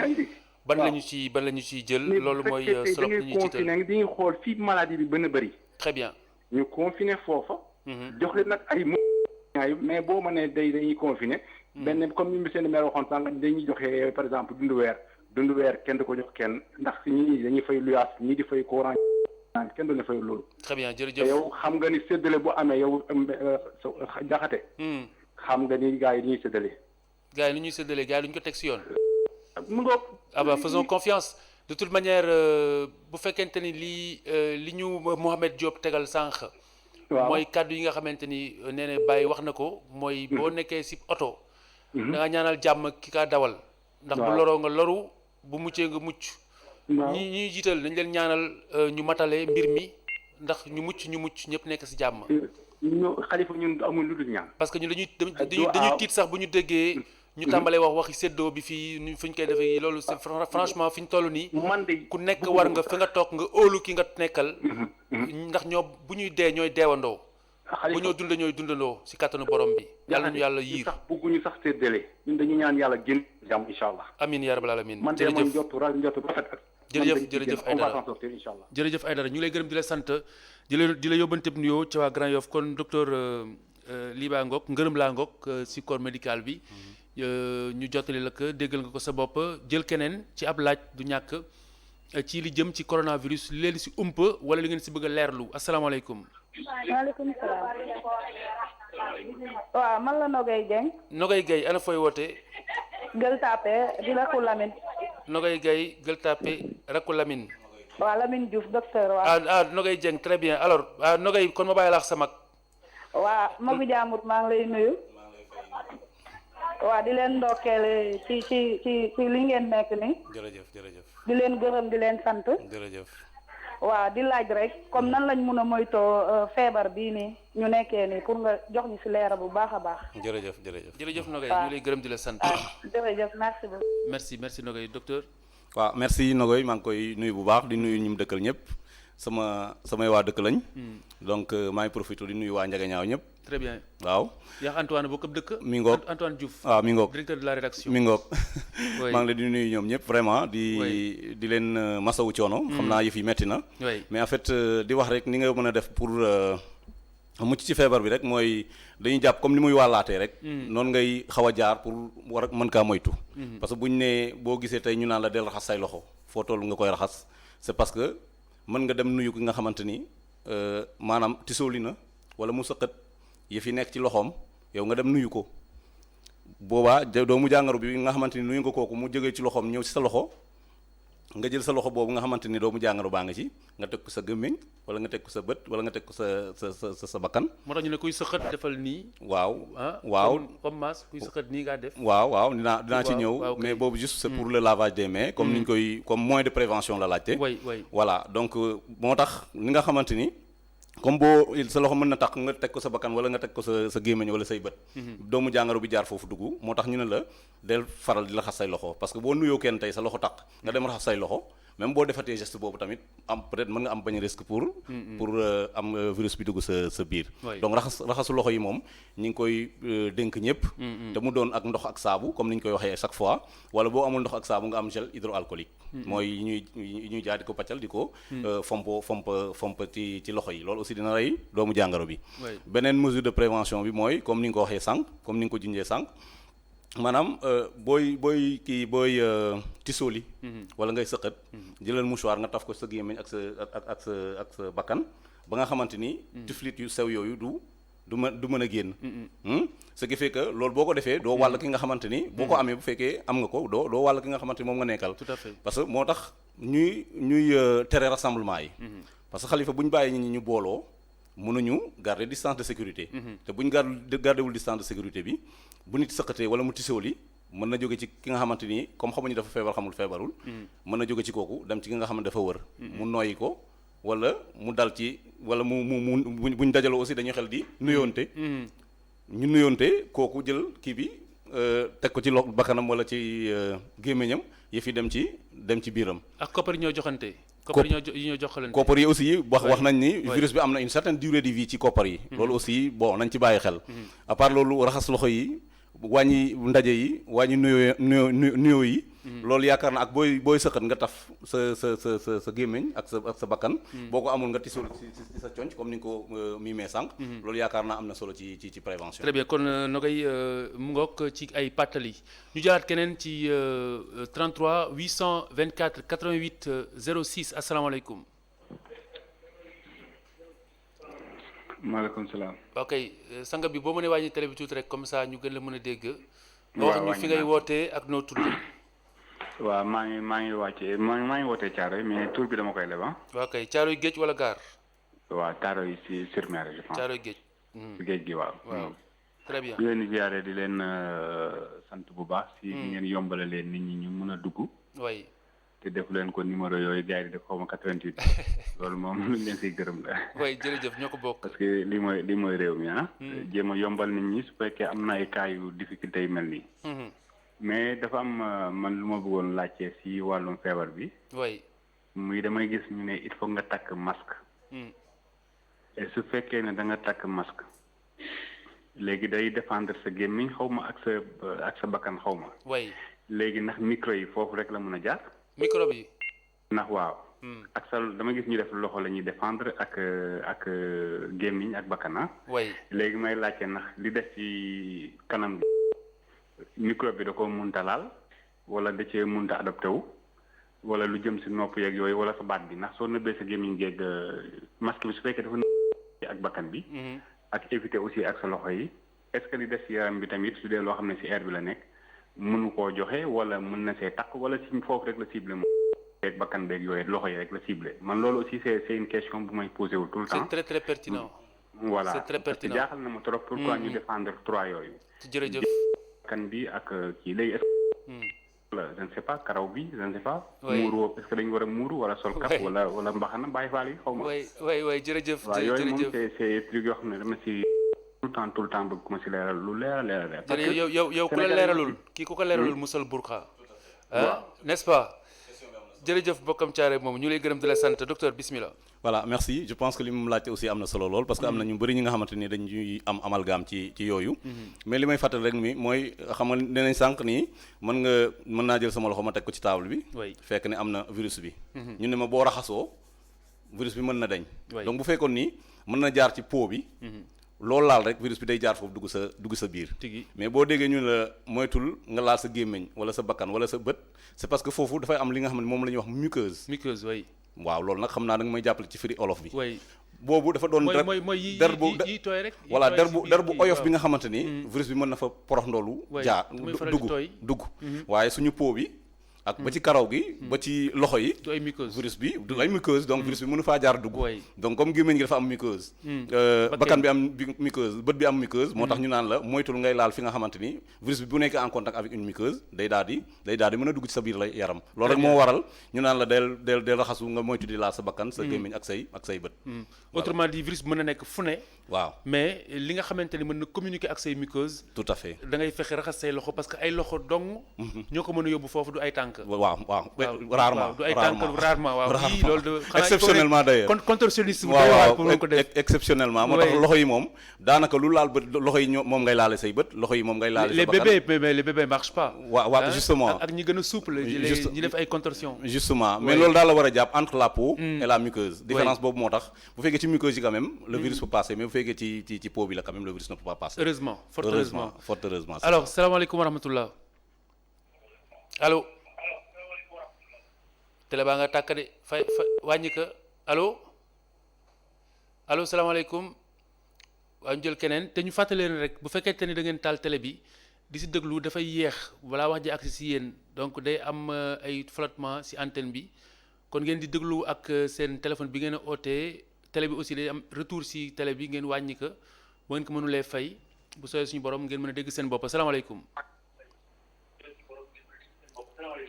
ban lañu ciy jël. loolu mooy solo ñu ci confiné nga di xool fii maladie bi gën a bëri. très bien. ñu confiné foofa. jox leen nag ay mais boo mënee dañuy confiné. benn comme ni seen maire waxoon sànq dañuy joxe par exemple dundu weer kenn du ko jox kenn ndax si ñii dañuy fay luyaas ñii di fay courant kenn du ne fay loolu. très bien jërëjëf yow xam nga ni séddale bu amee yow jaxate. xam nga ni gars yi ñuy séddale. gars yi ni ñuy séddale gars yi lu ñu ko teg si yoon. mu ngoog. ah bah faisons confiance de toute manière bu fekkente ni li ñu Mohamed Diop tegal sànq. waaw mooy kàddu yi nga xamante ni nee na Baye wax na ko. mooy boo nekkee si oto. da nga ñaanal jàmm ki kaa dawal. ndax bu loroo nga loru bu muccee nga mucc. ñi jiital nañ leen ñaanal ñu matale mbir mi ndax ñu mucc ñëpp nekk si jàmm. Khalifa ñun amul lu dul ñaan. parce que ñun dañuy tiit sax bu ñu déggee. ñu tàmbalee waxi séddoo bi fii fu ñu koy defee loolu c'est franchement fi ñu toll nii. man de ku nekk war nga fi nga toog nga óolu ki nga nekkal. ndax ñoo bu ñuy dee ñooy deewandoo. bu ñoo dund ñooy dundandoo si kattanu borom bi. yàlla nañu yàlla yiir sax bëgguñu sax séddale ñun dañuy ñaan yàlla génn jàmm incha allah. amiin yaa rabbal alamin. man de man njottu rafet ak. jërëjëf Aïdara jërëjëf Aïdara ñu lay gërëm di la sant di la yóbbanteb nuyoo ca waa Grand Yoff kon docteur Liba Ngok ngërëm laa Ngok si corps médical bi. ñu jottali la ko déggal nga ko sa bopp jël keneen ci ab laaj du ñàkk ci li jëm ci coronavirus li leen si umpa wala li ngeen si bëgg a leerlu asalaamaaleykum. maaleykum salaam. waaw man la Nogay Dieng. Nogay Gueye ana fooy wootee. Gueule Tapée di Rakku Lamine. Nogay Gueye Gueule Tapée Rakku Lamine. waaw Lamine Diouf docteur waaw. Nogay Dieng très bien alors Nogay kon ma bàyyi la ak sa mag. waaw Magu Jaamut maa ngi lay nuyu. waaw di leen ndokkeel ci li ngeen nekk ni jërëjëf di leen gërëm di leen sant. jërëjëf. waaw di laaj rek comme nan lañ mun a moytoo feebar bii nii ñu nekkee nii pour nga jox ñu si leera bu baax a baax. jërëjëf Nogay ñu lay gërëm di la sant. jërëjëf merci beaucoup. merci Nogay docteur. waaw merci Nogay maa ngi koy nuyu bu baax di nuyu ñu mu dëkkal ñëpp samay waa dëkk lañ. donc maa ngi profité di nuyu waa Ndiaganiao ñëpp. très bien waaw. yaa Antoine bokk ab dëkk. mi ngoog Antoine Diouf. waaw mi ngoog directeur de la rédaction. mi ngoog maa ngi leen di nuyu ñoom ñëpp vraiment di leen masawu coono. xam naa yëf yi metti na. mais en fait di wax rek ni nga mën a def pour mucc ci feebar bi rek mooy dañuy jàpp comme ni muy wàllaatee rek. noonu ngay xaw a jaar pour war a mën kaa moytu. parce que buñ ne boo gisee tey ñu naan la del raxas say loxo foo toll nga koy raxas c'est parce que mën nga dem nuyu ki nga xamante ni maanaam tisooli na wala mu sëqat yëf yi nekk ci loxoom yow nga dem nuyu ko boobaa doomu jàngoro bi nga xamante ni nuyu nga kooku mu jógee ci loxoom ñëw ci sa loxo nga jël sa loxo boobu nga xamante ni doomu jàngoro baa nga ci nga teg ko sa gémmiñ wala nga teg ko sa bët wala nga teg ko sa bakkan. moo tax ñu ne kuy sëqat defal nii. waaw waaw comme masse kuy sëqat nii ngaa def. waaw dinaa ci ñëw mais boobu juste c'est pour le lavage des mains comme niñ koy comme moyen de prévention la laajte. voilà donc moo tax ni nga xamante ni. comme boo sa loxo mën na tax nga teg ko sa bakkan wala nga teg ko sa gémmiñ wala say bët. doomu jàngoro bi jaar foofu dugg moo tax ñu ne la del faral di raxas say loxo parce que boo nuyoo kenn tey sa loxo taq nga dem raxas say loxo même boo defatee geste boobu tamit am peut-être mën nga am bañ risque pour am virus bi dugg sa biir. donc raxasu loxo yi moom ñi ngi koy dénk ñëpp. te mu doon ak ndox ak saabu comme ni ñu koy waxee chaque fois wala boo amul ndox ak saabu nga am gel hydroalcoolique. mooy yi ñuy jaar di ko paccal di ko. fomp ci loxo yi loolu aussi dina rey doomu jàngoro bi. beneen mesure de prévention bi mooy comme ni nga ko waxee sànq comme ni nga ko jinjee sànq maanaam booy tisooli. wala ngay sëqat. jëlal mouchoir nga taf ko sa gémmiñ ak sa bakkan ba nga xamante ni. tiflit yu sew yooyu du mën a génn. ce qui fait que loolu boo ko defee doo wàll ki nga xamante ni. boo ko amee bu fekkee am nga ko doo wàll ki nga xamante ni moom nga nekkal. tout à fait parce que moo tax ñuy tere rassemblement yi. parce que xalifa bu ñu bàyyi nit ñi ñu booloo mënuñu garder distance de sécurité. te bu ñu gardewul distance de sécurité bi bu nit sëqatee wala mu tisooli mën na jóge ci ki nga xamante ni comme xamuñu dafa feebar xamul feebarul. mën na jóge ci kooku dem ci ki nga xamante dafa wër. mu noyyi ko wala mu dal ci wala mu buñ dajaloo aussi dañuy xel di nuyoonte. ñu nuyoonte kooku jël kii bi teg ko ci bakkanam wala ci gémmiñam yëf yi dem ci biiram. ak koppar yi ñoo joxante. koppar yi ñoo joxalante. koppar yi aussi wax nañ ni virus bi am na une certaine durée de vie ci koppar yi. loolu aussi bon nañ ci bàyyi xel. à part loolu raxas loxo yi wàññi ndaje yi wàññi nuyoo yi. loolu yaakaar na ak booy sëqat nga taf sa gémmiñ ak sa bakkan. boo ko amul nga tisul ci sa conc comme ni nga ko miimee sànq. loolu yaakaar naa am na solo ci prévention. très bien kon Nogay mu ngoog ci ay pàttali ñu jaaraat keneen ci 33 824 88 06 asalaamaaleykum. maaleykum salaam. ok sanga bi boo mënee wàññi télé bi tuuti rek comme ça ñu gën la mën a dégg. nga wax ñu fi ngay wootee ak noo tudd. waaw maa ngi wootee Thiaroye mais tur bi dama koy leb ah. waaw kay Thiaroye géej wala gaar. waaw Thiaroye si sur mer je pense. Thiaroye géej. géej gi waaw. waaw très bien. di leen ziare di leen sant bu baax. si ngeen yombale leen nit ñi ñu mën a dugg. oui. te def leen ko numéro yooyu gars yi di def xaw ma 88. loolu moom luñ leen siy gërëm la. oui jërëjëf ñoo ko bokk. parce que lii mooy réew mi ah. jéem a yombal nit ñi su fekkee am na ay cas yu difficulté yu mel nii. mais dafa am man lu ma bëggoon laajte si wàllum feebar bi. oui. muy damay gis ñu ne il faut nga takk masque. et su fekkee ne da nga takk masque. léegi day défendre sa gémmiñ xaw ma ak sa bakkan xaw ma. oui. léegi ndax micro yi foofu rek la mën a jaar. micro bi. ndax waaw. ak sa dama gis ñu def loxo la ñuy défendre ak gémmiñ ak bakkan ah. oui. léegi may laajte ndax li des ci kanam bi. microbe bi da ko munta laal wala da cee munta adapté wu wala lu jëm si nopp yeeg yooyu wala sa baat bi ndax soo nëbbee sa gémmiñ geeg masque bi su fekkee dafa nëbbee ak bakkan bi. ak éviter aussi ak sa loxo yi est-ce que li des si yaram bi tamit su dee loo xam ne si air bi la nekk mënu koo joxe wala mën na see takk wala si foofu rek la ciblé moom beeg bakkan beeg yooyu loxo yi rek la ciblé man loolu aussi c'est une question bu may posé wu tout le temps. c'est très très pertinent. voilà c'est très pertinent jaaxal na ma trop pourquoi ñu défendre trois yooyu. jërëjëf. kan bi ak kii léegi est-ce que je ne sais pas karaw bi je ne sais pas. muuru est-ce que dañu war a muuru wala sol kap wala mbaxana bàyyi faal yi xaw ma. oui jërëjëf. waaw yooyu moom c'est truc yoo xam ne dama si tout le temps bëgg ku ma si leeral lu leeral. parce que yow ku la leeralul kii ku ko leeralul musal burqa. n'est-ce pas. jërëjëf bokkam Thiaré moom ñu lay gërëm di la sant docteur bismillah. voilà merci je pense que li mu laajte aussi am na solo lool parce que am na ñu bëri ñi nga xamante ni dañuy am amalgame ci yooyu. mais li may fàttali rek mi mooy xam nga dinañ sànq nii mën naa jël sama loxo ma teg ko ci table bi. fekk ne am na virus bi. ñu ne ma boo raxasoo virus bi mën na dañ. donc bu fekkoon nii mën na jaar ci peau bi. loolu laal rek virus bi day jaar foofu dugg sa biir. mais boo déggee ñu la moytul nga laal sa gémmiñ wala sa bakkan wala sa bët c'est parce que foofu dafay am li nga xam ne moom la ñuy wax muqueuse. muqueuse oui. waaw loolu nag xam naa da nga may jàppale ci firi olof bi. boobu dafa doon der bu voilà der bu oyof bi nga xamante ni virus bi mën na fa porox ndoolu jaar dugg waaye suñu peau bi ak ba ci karaw gi ba ci loxo yi du ay muqueuse virus bi du ay muqueuse donc virus bi mënu faa jaar dugg donc comme gémmiñ gi dafa am muqueuse bakkan bi am muqueuse bët bi am muqueuse moo tax ñu naan la moytul ngay laal fi nga xamante ni virus bi bu nekkee en contact avec une muqueuse day daal di mën a dugg ci sa biir la yaram loolu rek moo waral ñu naan la del raxasu nga moytu di laal sa bakkan sa gémmiñ ak say bët autrement dit virus bi mën na nekk fu ne waaw mais li nga xamante ni mën na communiquer ak say muqueuse tout à fait da ngay fexe raxas say loxo parce que ay loxo dong ñoo ko mën a yóbbu foofu du ay tànk waaw rarement du ay tànk rarement waaw yii loolu de exceptionnellement d'ailleurs contorsionniste bu doy waar pour ko def exceptionnellement moo tax loxo yi moom daanaka lu laal bët loxo yi moom ngay laale say bët loxo yi moom ngay laale les bébés marchent pas waaw justement ak ñi gën a souple ñi def ay contorsion justement mais loolu daal la war a jàpp entre la peau et la muqueuse différence boobu moo tax bu fekkee ci muqueuse yi quand même le virus peut passer mais bu fekkee ci peau bi la quand même le virus ne peut pas passer heureusement fort heureusement alors salaamaaleykum wa rahmatullah allo télé baa nga tàkk de fay wàññi ko allo salaamaaleykum waa ñu jël keneen te ñu fàttali leen rek bu fekkente ni da ngeen taal télé bi di si déglu dafay yéex balaa wax ji agsi si yéen donc day am ay flottement si antenne bi kon ngeen di déglu ak seen téléphone bi ngeen a ootee télé bi aussi day am retour si télé bi ngeen wàññi ko bu ngeen ko mënulee fay bu sooyee suñu borom ngeen mën a dégg seen bopp asalaamaaleykum.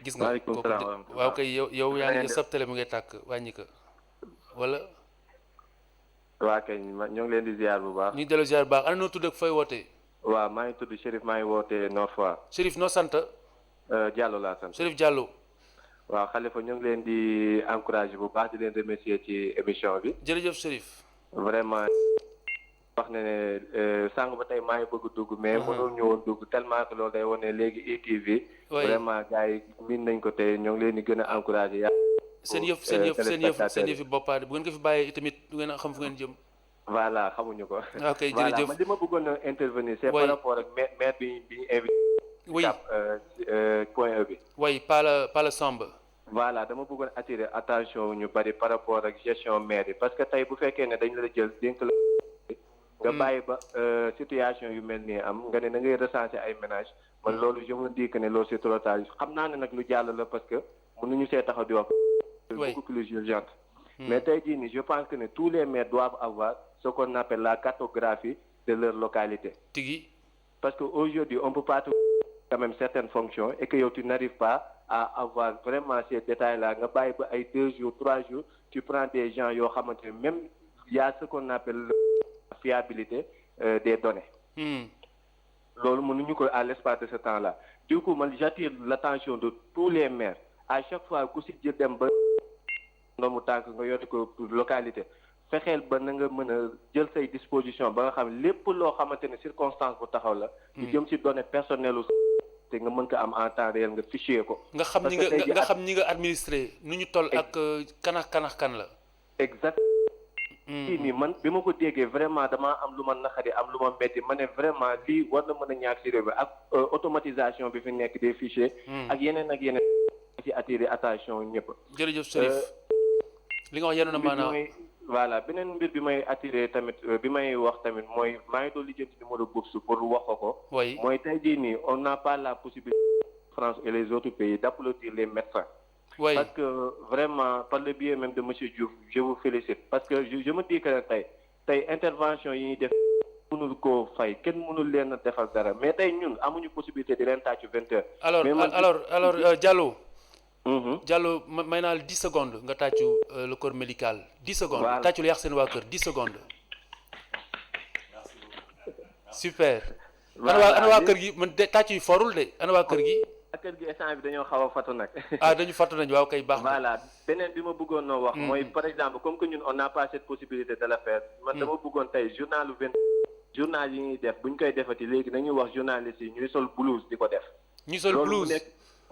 gis nga waaw kay yow yaa ngi sab télé mu ngay tàkk wàññi ko wala. waa kay ñoo ngi leen di ziar bu baax. ñu ngi delloo ziar bu baax ana noo tudd ak fooy wootee. waaw maa ngi tudd Chérif maa ngi wootee Nord Foire. Chérif noo sant. Diallo laa sant. Chérif Diallo. waaw Khalifa ñu ngi leen di encourager bu baax di leen remercier ci émission bi. jërëjëf Chérif. vraiment wax na ne sànq ba tey maa ngi bëgg dugg mais mënul ñu woon dugg tellement que loolu day wane léegi ITV. vraiment gars yi miin nañ ko tey ñoo ngi leen di gën a encourager. seen yëf yi boppaade bu ngeen ko fi bàyyee tamit du ngeen xam fu ngeen jëm. voilà xamuñu ko. ok jërëjëf voilà man li ma bëggoon a intervenir. c'est par rapport ak maire bi ñu invité. oui point E bi. oui pas le Samba. voilà dama bëggoon attirer attention ñu bari par rapport ak gestion maire yi parce que tey bu fekkee ne dañ la jël dénk la. nga bàyyi ba situation yu mel nii am nga ne da ngay recenser ay ménages man loolu je me dis que ne loolu c'est trop tard xam naa ne nag lu jàll la parce que mënuñu see taxaw di wax. beaucoup plus urgente. mais tey jii nii je pense que ne tous les maires doivent avoir ce qu'on appelle la cartographie de leur localité. tigi. parce que aujourd'hui on peut pas trouver quand même certaines fonctions et que yow tu n'arrives pas à avoir vraiment ces détails là nga bàyyi ba ay 2 jours 3 jours tu prends des gens yoo xamante ne même il y a ce qu'on appelle la fiabilité des données. loolu mënuñu ko à l'espace de ce temps là du coup man j'attire l'attention de tous les maires à chaque fois ku si jël dem ba ndomu tànk nga yoti ko localité fexeel ba na nga mën a jël say disposition ba nga xam lépp loo xamante ne circonstance bu taxaw la ñu jëm ci données personnelles te nga mën ko am en temps réel nga fichier ko nga xam ñi nga administré nu ñu toll ak kanax kan la exact kii nii man bi ma ko déggee vraiment damaa am lu ma naqari am lu ma metti ma ne vraiment lii war na mën a ñàkk ci réew bi ak automatisation bi fi nekk des fichiers ak yeneen ci attirer attention ñëpp. jërëjëf Chérif li nga wax yéen a maanaam voilà beneen mbir bi may attirer tamit bi may wax tamit mooy maa ngi doon lijjanti numéro bourse pour wax ko. oui mooy tey jii nii on n'a pas la possibilité France et les autres pays d'applaudir les médecins. oui parce que vraiment par le biais même de monsieur Diouf je vous félicite parce que je me dis que tey intervention yi ñuy def mënul koo fay kenn mënul leen a defal dara mais tey ñun amuñu possibilité di leen tàccu 20 heures. alors Diallo. Diallo may naa la 10 secondes nga tàccu le corps médical 10 secondes. voilà tàccul yàq seen waa kër 10 secondes. super. ana waa kër gi man de tàcc yu forul de ana waa kër gi. kër gi instant bi dañoo xaw a fatu nag. dañu fatu nañ waaw kay baax na. voilà beneen bi ma bëggoon noo wax. mooy par exemple comme que ñun on n'a pas cette possibilité de le faire. man dama bëggoon tey journal yi ñuy def bu ñu koy defati léegi nañuy wax journaliste yi ñuy sol blouse di ko def. ñuy sol blouse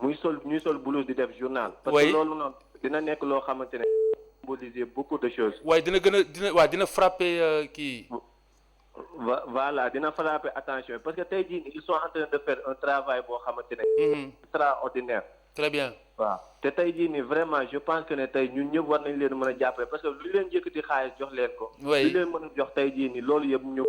ñuy sol blouse di def journal. parce que loolu noonu dina nekk loo xamante ne symboliser beaucoup de choses. waaye dina frapper kii. voilà dina frapper attention parce que tey jii ils sont en train de faire un travail boo xamante ne. extraordinaire. très bien. waaw te tey jii nii vraiment je pense que ne tey ñun ñëpp war nañ leen mën a jàppale parce que lu leen yëkkati xaalis jox leen ko. lu leen mën a jox tey jii nii loolu yëpp ñu.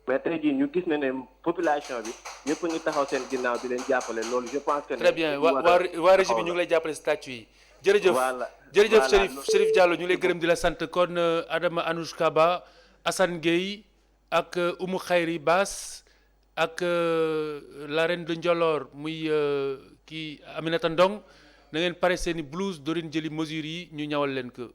mais tey jii ñu gis ne population bi ñëpp ñu taxaw seen ginnaaw di leen jàppale loolu je pense que. très bien waa régie bi ñu ngi lay jàppale statut yi. jërëjëf voilà jërëjëf Chérif Diallo ñu lay gërëm di la sant kon Adama Anouchka Ba Assane Gueye ak Oumou Khayri Bass ak la reine de Ndiolor muy kii Aminata Ndong na ngeen pare seeni blouse dorin jëli mesures yi ñu ñawal leen ko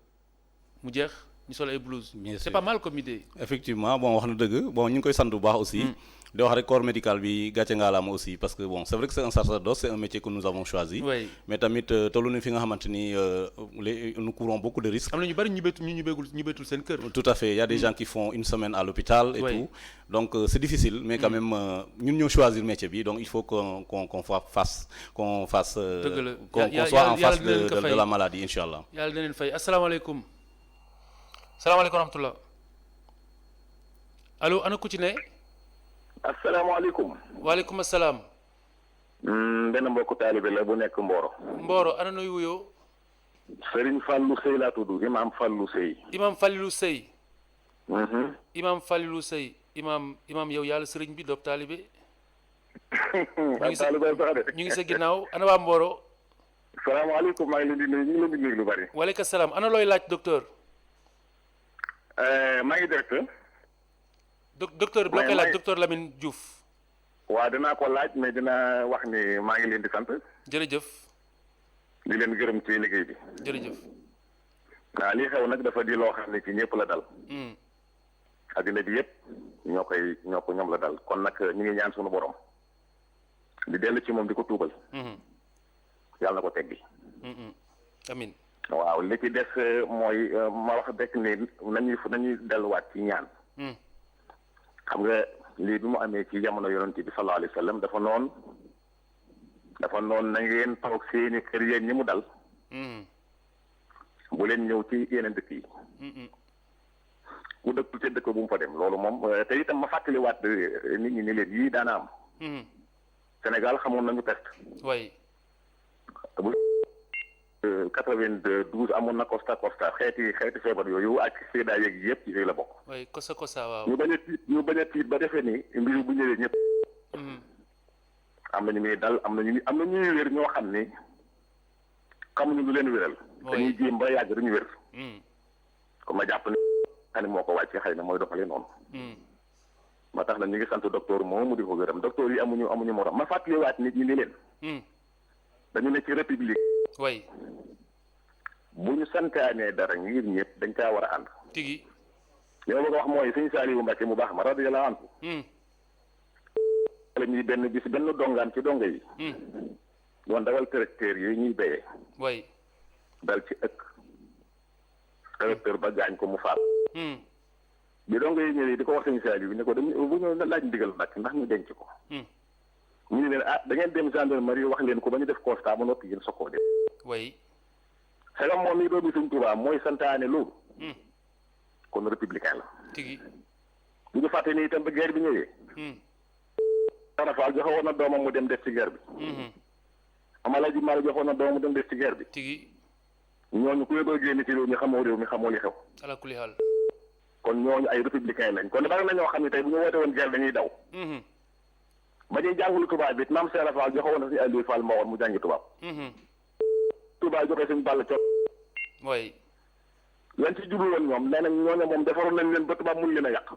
mu jeex ñu sol ay blouse. C'est pas mal comme idée. effectivement bon wax na dëgg bon ñu ngi koy sant bu baax aussi. di wax rek corps médical bi gàcce ngaalaama aussi parce que bon c'est vrai que c'est un sacerdoce c'est un métier que nous avons choisi. oui mais tamit tollu na fi nga xamante ni nous courons beaucoup de risques. am na ñu bari ñu ñibbeetul seen kër. tout à fait il y a des gens qui font une semaine à l'hôpital et tout donc c'est difficile mais quand même ñun ñoo choisir métier bi donc il faut qu'on fasse qu'on soit en face de la maladie inchallah. yàlla na leen fay asalaamaaleykum. salaamaaleykum wa rahmatullah. allo ana ku ci ne. asalaamaaleykum. waaleykum salaam. benn mbokku taalibe la bu nekk Mboro. Mboro ana nuy wuyoo. Serigne Fallou Sey laa tudd Imam Fallou Sey. Imam Fallou Sey. Imam Fallou Sey imam yow yàlla sëriñ bi doob taalibe. ñu ngi sa ginnaaw ana waa Mboro. salaamaaleykum maa ngi leen di nuyu ñu ngi leen di nuyu lu bari. waaleykum salaam ana looy laaj docteur. maa ngi directeur. docteur bi la koy laaj docteur Lamine Diouf. waaw dinaa ko laaj mais dina wax ni maa ngi leen di sant. jërëjëf. di leen gërëm ci liggéey bi. jërëjëf. waaw lii xew nag dafa di loo xam ne ci ñëpp la dal. addina bi yëpp ñoom la dal kon nag ñu ngi ñaan suñu borom. di dellu ci moom di ko tuubal. yàlla na ko teggi. amiin. waaw li ci des mooy ma wax rek ni nañuy delluwaat ci ñaan. xam nga lii bi mu amee ci jamono yonent bi sallallahu alayhi wa sallam dafa noon na ngeen toog seeni kër yéen ñi mu dal. bu leen ñëw ci yeneen dëkk yi. ku dëkkul ci dëkk bu mu fa dem loolu moom te itam ma fàttaliwaat nit ñi ni leen yii daana am. Sénégal xamoon nañu peste. oui. bu 92 amoon na Costa xeeti feebar yooyu ak sida yeeg yëpp ci la bokk. oui Costa waaw. ñu bañ a tiit ba defee ni mbir bu ñëwee ñëpp. am na ñu muy dal am na ñuy wér ñoo xam ni xamuñu lu leen wéral. dañuy jéem ba yàgg duñu wér. kon ma jàpp ne xam ne moo ko wàccee xëy na mooy doxalee noonu. ma tax na ñu ngi sant docteur moom mu di ko gërëm docteur yi amuñu moo tax ma fàttaliwaat nit ñi ni leen. dañu ne ci république. oui. bu ñu santaanee dara ngir ñëpp dañ caa war a ànd. tigi. li ma bëgg a wax mooy sëñ Saliou Mbacke mu baax ma radiyallahu anhu. la ñuy benn dongaan ci donga yi. doon dawal tracteur yi ñuy béyee. oui. dal ci ëkk. tracteur ba gaañ ko mu faat. bi donga yi ñëwee di ko wax sëñ Saliou ne ko bu ñu laaj ndigal nag ndax ñu denc ko. ñu ne leen da ngeen dem gendarmerie wax leen ko ba ñu def constat ba noppi yéen sokkoo def. oui. xelam moom mii doomi Sëñ Tuubaa mooy santaane loolu. kon républicain la. tigi. bu ñu fàtte ni itam ba guerre bi ñëwee. Sarafal joxe woon na doomam mu dem def ci guerre bi. Amalaji Mara joxoon na doomam mu dem def ci guerre bi. tigi. ñooñu ku yóbboo génn ci réew mi xamoo li xew. ala kulli haal. kon ñooñu ay républicain lañ kon bari na ñoo xam ne tey bu ñu woote woon guerre dañuy daw. ba ñuy jàngulu tubaab bi maam Sarafal joxe woon na si Aliou Fall moo woon mu jàngi tubaab. tubaab joxe suñu bàll co. oui. lañ ci jublu woon ñoom nee nañ ñooñu moom defaroon nañ leen ba tubaab mun leen a yàq.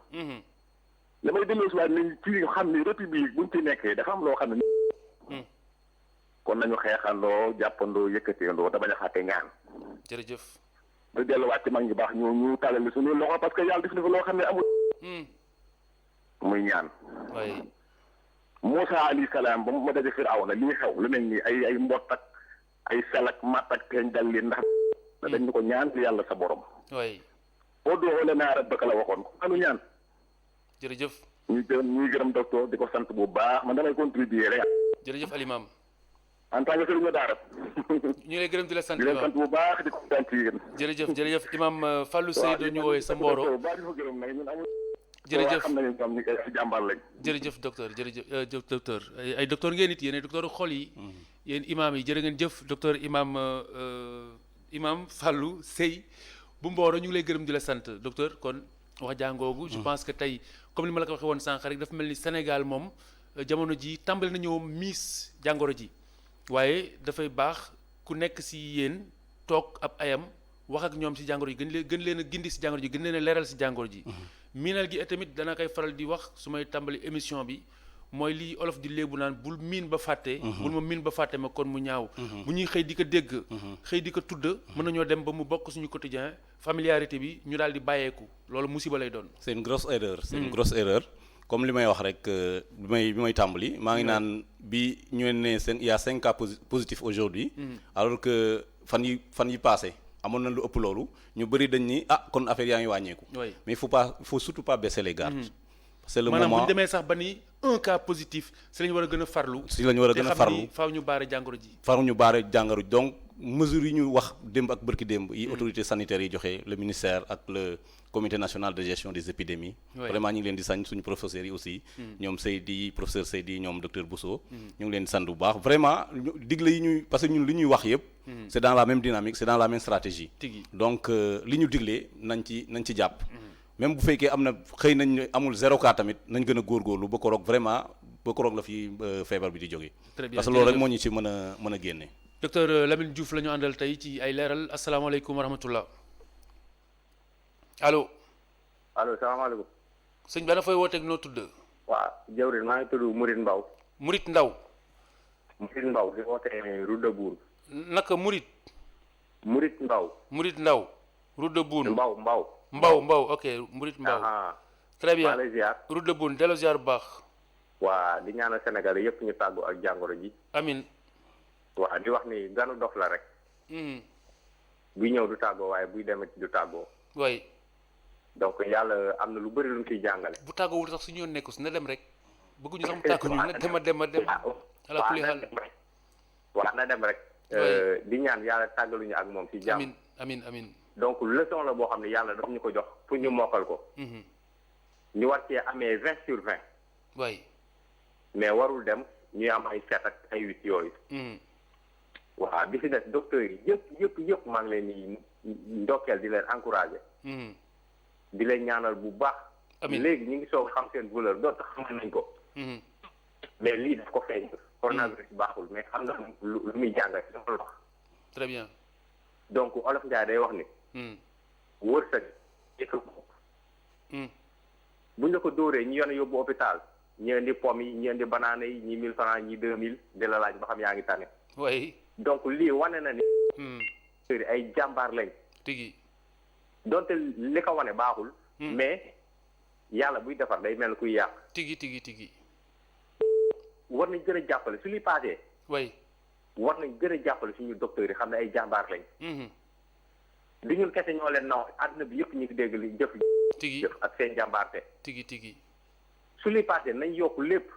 damay delloo si waat nañ ci xam ni république buñ ci nekkee dafa am loo xam ne. kon nañu xeexandoo jàppandoo yëkkateendoo te bañ a xàtte ñaan. jërëjëf. te delluwaat ci mag ñi baax ñu tàllal suñu loxo parce que yàlla def na fa loo xam ne amul. muy ñaan. oui. Moussa alayhi salaam ba mu daje Firawna lii xew lu mel ni ay mbott ak ay sel ak matt ak teeñ dal leen ndax dañ ko ñaan yàlla sa borom. oui. boo doxalee naa rabbaka la waxoon ko anu ñaan. jërëjëf. ñuy gërëm docteur di ko sant bu baax man damay contribuer rek. jërëjëf Alimam. en tant que sëriñ daara. ñu lay gërëm di la sant di leen sant bu baax di ko sant yéen. jërëjëf imam Fallou Seydou ñu woowee sa Mboro. jërëjëf xam nañu ñoom ñu koy jàmbaar lañ. jërëjëf docteur docteur ay docteur ngeen it yéen ay docteur xol yi. yéen imam yi jërë ngeen jëf docteur imam Fallou Sey bu Mboro ñu ngi lay gërëm di la sant docteur kon wax jàngoogu. je pense que tey comme ni ma la ko waxee woon sànq rek dafa mel ni Sénégal moom jamono ji tàmbali nañoo miis jàngoro ji. waaye dafay baax ku nekk si yéen toog ab ayam wax ak ñoom si jàngoro ji gën leen a gindi si jàngoro ji gën leen a leeral si jàngoro ji. miinal gi tamit dana koy faral di wax su may tàmbali émission bi mooy lii olof di léebu naan bul miin ba fàtte. bul ma miin ba fàtte ma kon mu ñaaw. bu ñuy xëy di ko dégg. xëy di ko tudd mën nañoo dem ba mu bokk suñu quotidien familiarité bi ñu daal di bàyyeeku loolu musiba lay doon. c'est une grosse erreur. c'est une grosse erreur. comme li may wax rek bi may tàmbali maa ngi naan bi ñu ne il y a 5 cas positifs aujourd'hui alors que fan yi passé amoon na lu ëpp loolu ñu bëri dañ ni kon affaire yaa ngi wàññeeku. mais il faut surtout pas baisser les gardes. c'est le moment maanaam bu ñu demee sax ba ni un cas positif si la ñu war a gën a farlu. si la ñu war a gën a farlu te xam ni faaw ñu baare jàngoro ji. faaw ñu baare jàngoro ji donc mesures yi ñu wax démb ak bërki démb yi autorités sanitaires yi joxe le ministère ak le comité national de gestion des épidémies. vraiment ñu ngi leen di sañ suñu professeurs yi aussi. ñoom Seydi professeur Seydi ñoom docteur Bousso. ñu ngi leen di sant bu baax vraiment digle yi ñuy parce que ñun li ñuy wax yëpp. c'est dans la même dynamique c'est dans la même stratégie. donc li ñu diglee nañ ci jàpp. même bu fekkee am na xëy nañ amul 0 cas tamit nañ gën a góorgóorlu ba koroog vraiment ba koroog la fi feebar bi di jógee. très bien parce que loolu rek moo ñu ci mën a génne. docteur Lamine Diouf la ñu àndal tey ci ay leeral asalaamaaleykum wa rahmatullah allo. allo salaamaaleykum. sëñ bi ana fay wooteeg noo tudd. waaw jawrin maa ngi tudd Mouride Mbaw. Mouride Ndaw. Mouride Mbaw di wootee Route de Boune. naka Mouride. Mouride Mbaw. Mouride Ndaw. Route de Boune. Mbaw ok Mouride Mbaw. très bien Route de Boune delloo ziar bu baax. waa di ñaanal Sénégal yépp ñu tàggu ak jàngoro ji. amin waa di wax ni ganu dof la rek. buy ñëw du tàggoo waaye buy demee du tàggoo. way donc yàlla am na lu bëri lu ñu ciy jàngale. bu tàggoowul sax suñu yoon nekku si na dem rek bëgguñu sax mu tàggu ñu na dem. ala kulli xaal waaw na dem rek. di ñaan yàlla tàggaluñu ak moom ci jàmm. amin donc leçon la boo xam ne yàlla daf ñu ko jox pour ñu mokkal ko. ñu war cee amee 20/20. way mais warul dem ñuy am ay 7 ak ay 8 yooyu. waaw bi si des docteurs yi yëpp maa ngi leen di ndokkeel di leen encourager. di leen ñaanal bu baax. léegi ñu ngi soog xam seen valeur dootu xamal nañ ko. mais lii daf ko feeñ. coronavirus baaxul mais xam nga lu muy jàngale dafa wax. très bien. donc Olof Ndiaye day wax ni. wërsëg yëkk buñ la ko dóoree ñi yoon yóbbu hôpital ñi indi pomme yi ñi indi banaane yi ñi 1000 francs ñi 2000 di la laaj ba xam yaa ngi tane. oui. donc lii wane na ni. ay jàmbaar lañ. tigi. donte li ko wane baaxul. mais yàlla buy defar day mel kuy yàq. tigi. war nañ gën a jàppale su li paasee. oui. war nañ gën a jàppale suñu docteurs yi xam ne ay jàmbaar lañ. di ñun kese ñoo leen naw àdduna bi yëpp ñu ngi dégg li jëf. tigi jëf ak seen jàmbaarte. tigi. su li paasee nañ yokk lépp.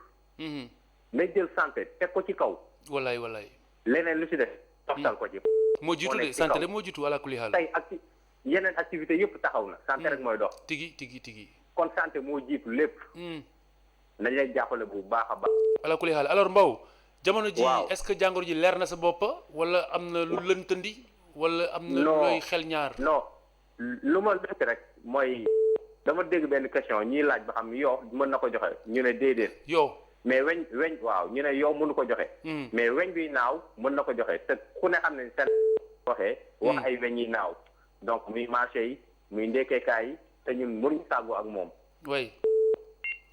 nañ jël santé teg ko ci kaw. wallaay. leneen lu si def. toftal ko ci. moo jiitu de santé de moo jiitu ala kulli xaal. tey yeneen activité yëpp taxaw na. santé rek mooy dox. tigi. kon santé moo jiitu lépp. nañ lay jàppale bu baax a baax. ala kulli xaal alors Mbow. jamono ji est-ce que jàngoro ji leer na sa bopp wala am na lu lëntandi. wala am na looy xel ñaar. non lu ma dëkk rek mooy dama dégg benn question ñiy laaj ba xam yow mën na ko joxe ñu ne déedéet. yow mais weñ waaw ñu ne yow mënu ko joxe. mais weñ bi naaw mën na ko joxe te ku ne xam ne seen waxee. wax ay weñ yi naaw donc muy marché yi muy ndekkeekaay yi te ñun mënuñu tàggoo ak moom. way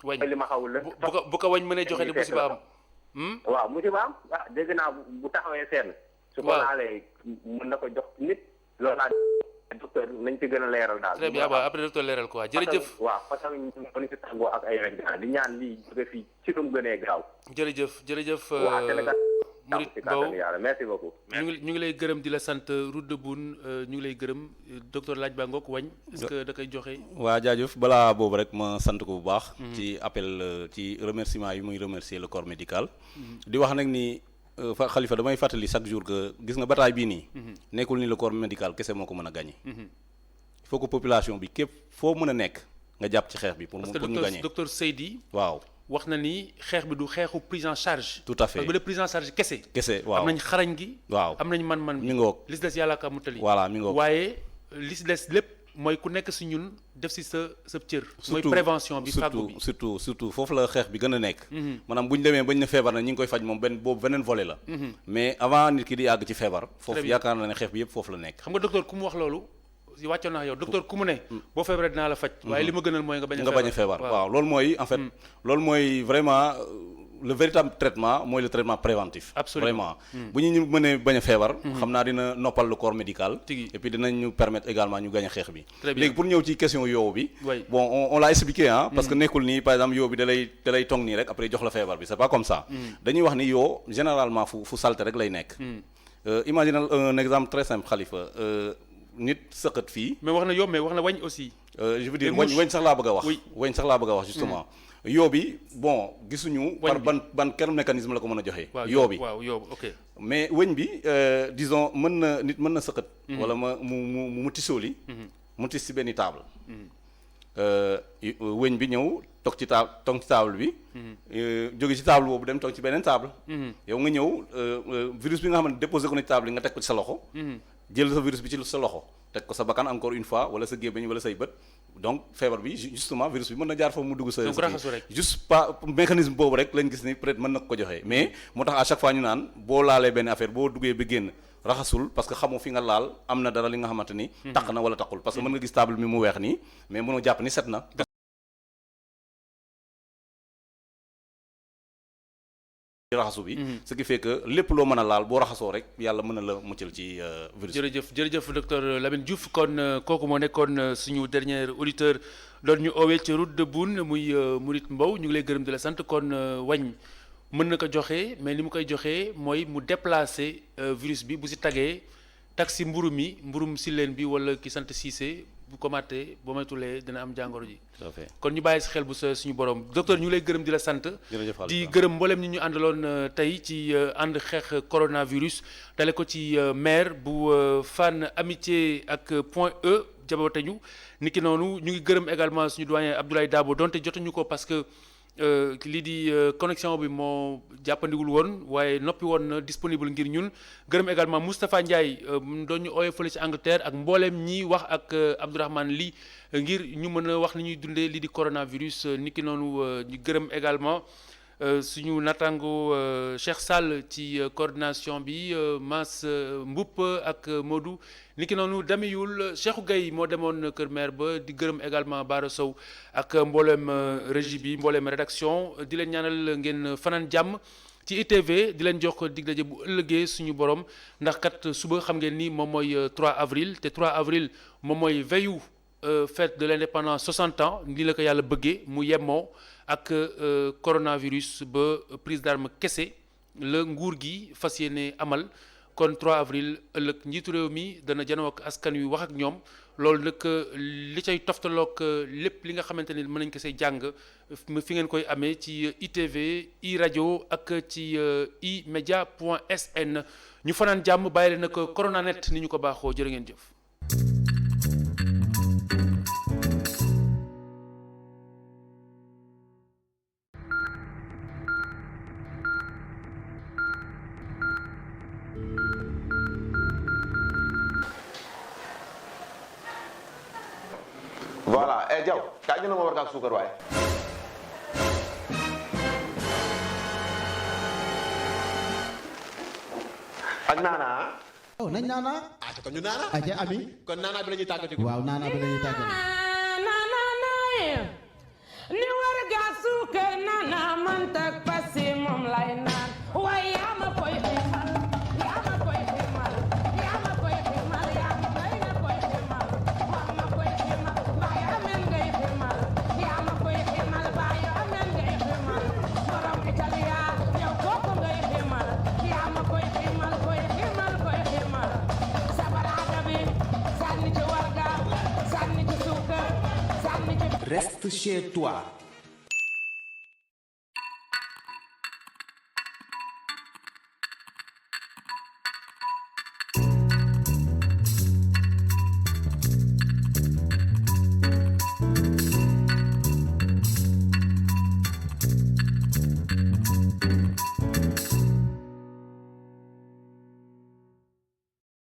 wañ li ma xawul la. bu ko wañ mënee joxe de musiba am. waaw musiba am ah dégg naa bu taxawee seen. su ko laalee mën na ko jox nit loolu laa docteur nañ ci gën a leeral daal. très bien waaw après docteur leeral quoi jërëjëf. waaw parce que ñu ngi si tàggoo ak ay rek di ñaan lii jóge fii ci nu mu gënee gaaw. jërëjëf. waaw Sénégal Mouride Mbow merci beaucoup. ñu ngi lay gërëm di la sant Route de Boune ñu ngi lay gërëm docteur Laaj Ba Ngok wañ est-ce que da koy joxe. waa jaajëf balaa boobu rek ma sant ko bu baax. ci appel ci remerciement yi muy remercier le corps médical. di wax nag ni Khalifa damay fàttali chaque jour que gis nga bataille bii nii. nekkul ni le corps médical kese moo ko mën a gagné. il faut que population bi képp foo mën a nekk nga jàpp ci xeex bi. pour ñu gagné docteur Seydi. waaw. wax na ni xeex bi du xeexu prise en charge. tout à fait parce que bu dee prise en charge kese. waaw am nañ xarañ gi. waaw am nañ man-man bi. mi ngoog li si des yàlla ka mu tali. voilà mi ngoog waaye li si des lépp mooy ku nekk si ñun def si sa cër. mooy prévention bi fàggu bi surtout foofu la xeex bi gën a nekk. maanaam bu ñu demee bañ ne feebar na ñi ngi koy faj moom boobu beneen volet la. mais avant nit ki di yàgg ci feebar. foofu yaakaar na ne xeex bi yëpp foofu la nekk. xam nga docteur ku mu wax loolu. wàccoon naa yow docteur ku mu ne boo feebaree dinaa la faj waaye li ma gënal mooy nga bañ a feebar waaw loolu mooy en fait loolu mooy vraiment le véritable traitement mooy le traitement préventif absolument vraiment bu ñu mënee bañ a feebar xam naa dina noppal le corps médical et puis dinañu permettre également ñu gañ a xeex bi léegi pour ñëw ci question yow bi bon on l'a expliqué parce que nekkul nii par exemple yow bi da lay tong nii rek après jox la feebar bi c'est pas comme ça dañuy wax ni yow généralement fu salte rek lay nekk imagine un exemple très simple Khalifa nit sëqat fii. mais wax na yow mais wax na wañ aussi. je veux dire wañ sax laa bëgg a wax. wañ sax laa bëgg a wax justement. yoo bi bon gisuñu. par ban quel mécanisme la ko mën a joxe. yoo bi waaw yoo ok. mais wëñ bi disons nit mën na sëqat. wala mu tisooli. mu tis ci benn table. wëñ bi ñëw toog ci table bi. jóge ci table boobu dem toog ci beneen table. yow nga ñëw virus bi nga xam ne déposé ko na ci table yi nga teg ko ci sa loxo. jël sa virus bi ci sa loxo teg ko sa bakkan encore une fois wala sa gémmiñ wala say bët donc feebar bi justement virus bi mën na jaar foofu mu dugg sa juste pas mécanisme boobu rek lañ gis ni peut-être mën na ko joxe mais moo tax à chaque fois ñu naan boo laalee benn affaire boo duggee ba génn raxasul parce que xamoo fi nga laal am na dara li nga xamante ni taq na wala taqul parce que mën nga gis table mi mu weex nii mais mënoo jàpp ni set na raxasu bi ce qui fait que lépp loo mën a laal boo raxasoo rek yàlla mën na la muccal ci virus jërëjëf docteur Lamine Diouf kon kooku moo nekkoon suñu dernier auditeur doon ñu oowee ci Route de Boune muy Mouride Mbow ñu ngi lay gërëm di la sant kon wañ mën na ko joxe mais ni mu koy joxee mooy mu déplacer virus bi bu si tagee tag si mburum si leen bi wala ki sant Cissé bu ko màttee boo maytulee dina am jàngoro ji kon ñu bàyyi si xel bu sa suñu borom docteur ñu lay gërëm di la sant di gërëm mboolem ñi ñu àndaloon tey ci ànd xeex coronavirus dale ko ci maire bu Fann Amitié ak Point E jaboote ñu niki noonu ñu ngi gërëm également suñu doyen Abdoulaye Dabo donte jotuñu ko parce que lii di connexion bi moo jàppandiwul woon waaye noppi woon na disponible ngir ñun gërëm également Moustapha Ndiaye doon ñu ooyee fële ci Angleterre ak mbooleem ñiy wax ak Abdourahmane Ly ngir ñu mën a wax ni ñuy dundee lii di coronavirus niki noonu ñu gërëm également suñu natango Cheikh Sall ci coordination bi Mass Mboup ak Modou niki noonu Damiyul Cheikhou Gueye moo demoon kër maire ba di gërëm également Bara Sow ak mboolem régie bi mboolem rédaction di leen ñaanal ngeen fanaan jàmm ci ITV di leen jox dig daje bu ëllëgee suñu borom ndax kat suba xam ngeen ni moom mooy 3 avril te 3 avril moom mooy veillu fête de l'indépendance 60 ans ni la ko yàlla bëggee mu yemmoo ak coronavirus ba prise d'arme kese la nguur gi fas yéene amal kon 3 avril ëllëg njiitu réew mi dana janoo ak askan wi wax ak ñoom loolu nag li cay toftaloog lépp li nga xamante ni mën nañ ko say jàng fi ngeen koy amee ci ITV i rajo ak ci imedia.sn ñu fanaan jàmm bàyyi leen nag Coronanet ni ñu ko baaxoo jërë ngeen jëf. voilà Diaw kaa ñu ne ma war ngaa suukar waaye. ak naana. oh nañ naana. ah kon ñu naana. aja ami. kon naana bi la ñuy tàggati. waaw naana bi la ñuy tàggati. ni war ngaa suukar naana man tak pasi moom lay naan waaye yaa ma koy ximal yaa ma koy ximal yaa ma koy ximal yaa ma koy ximal Reste chez toi.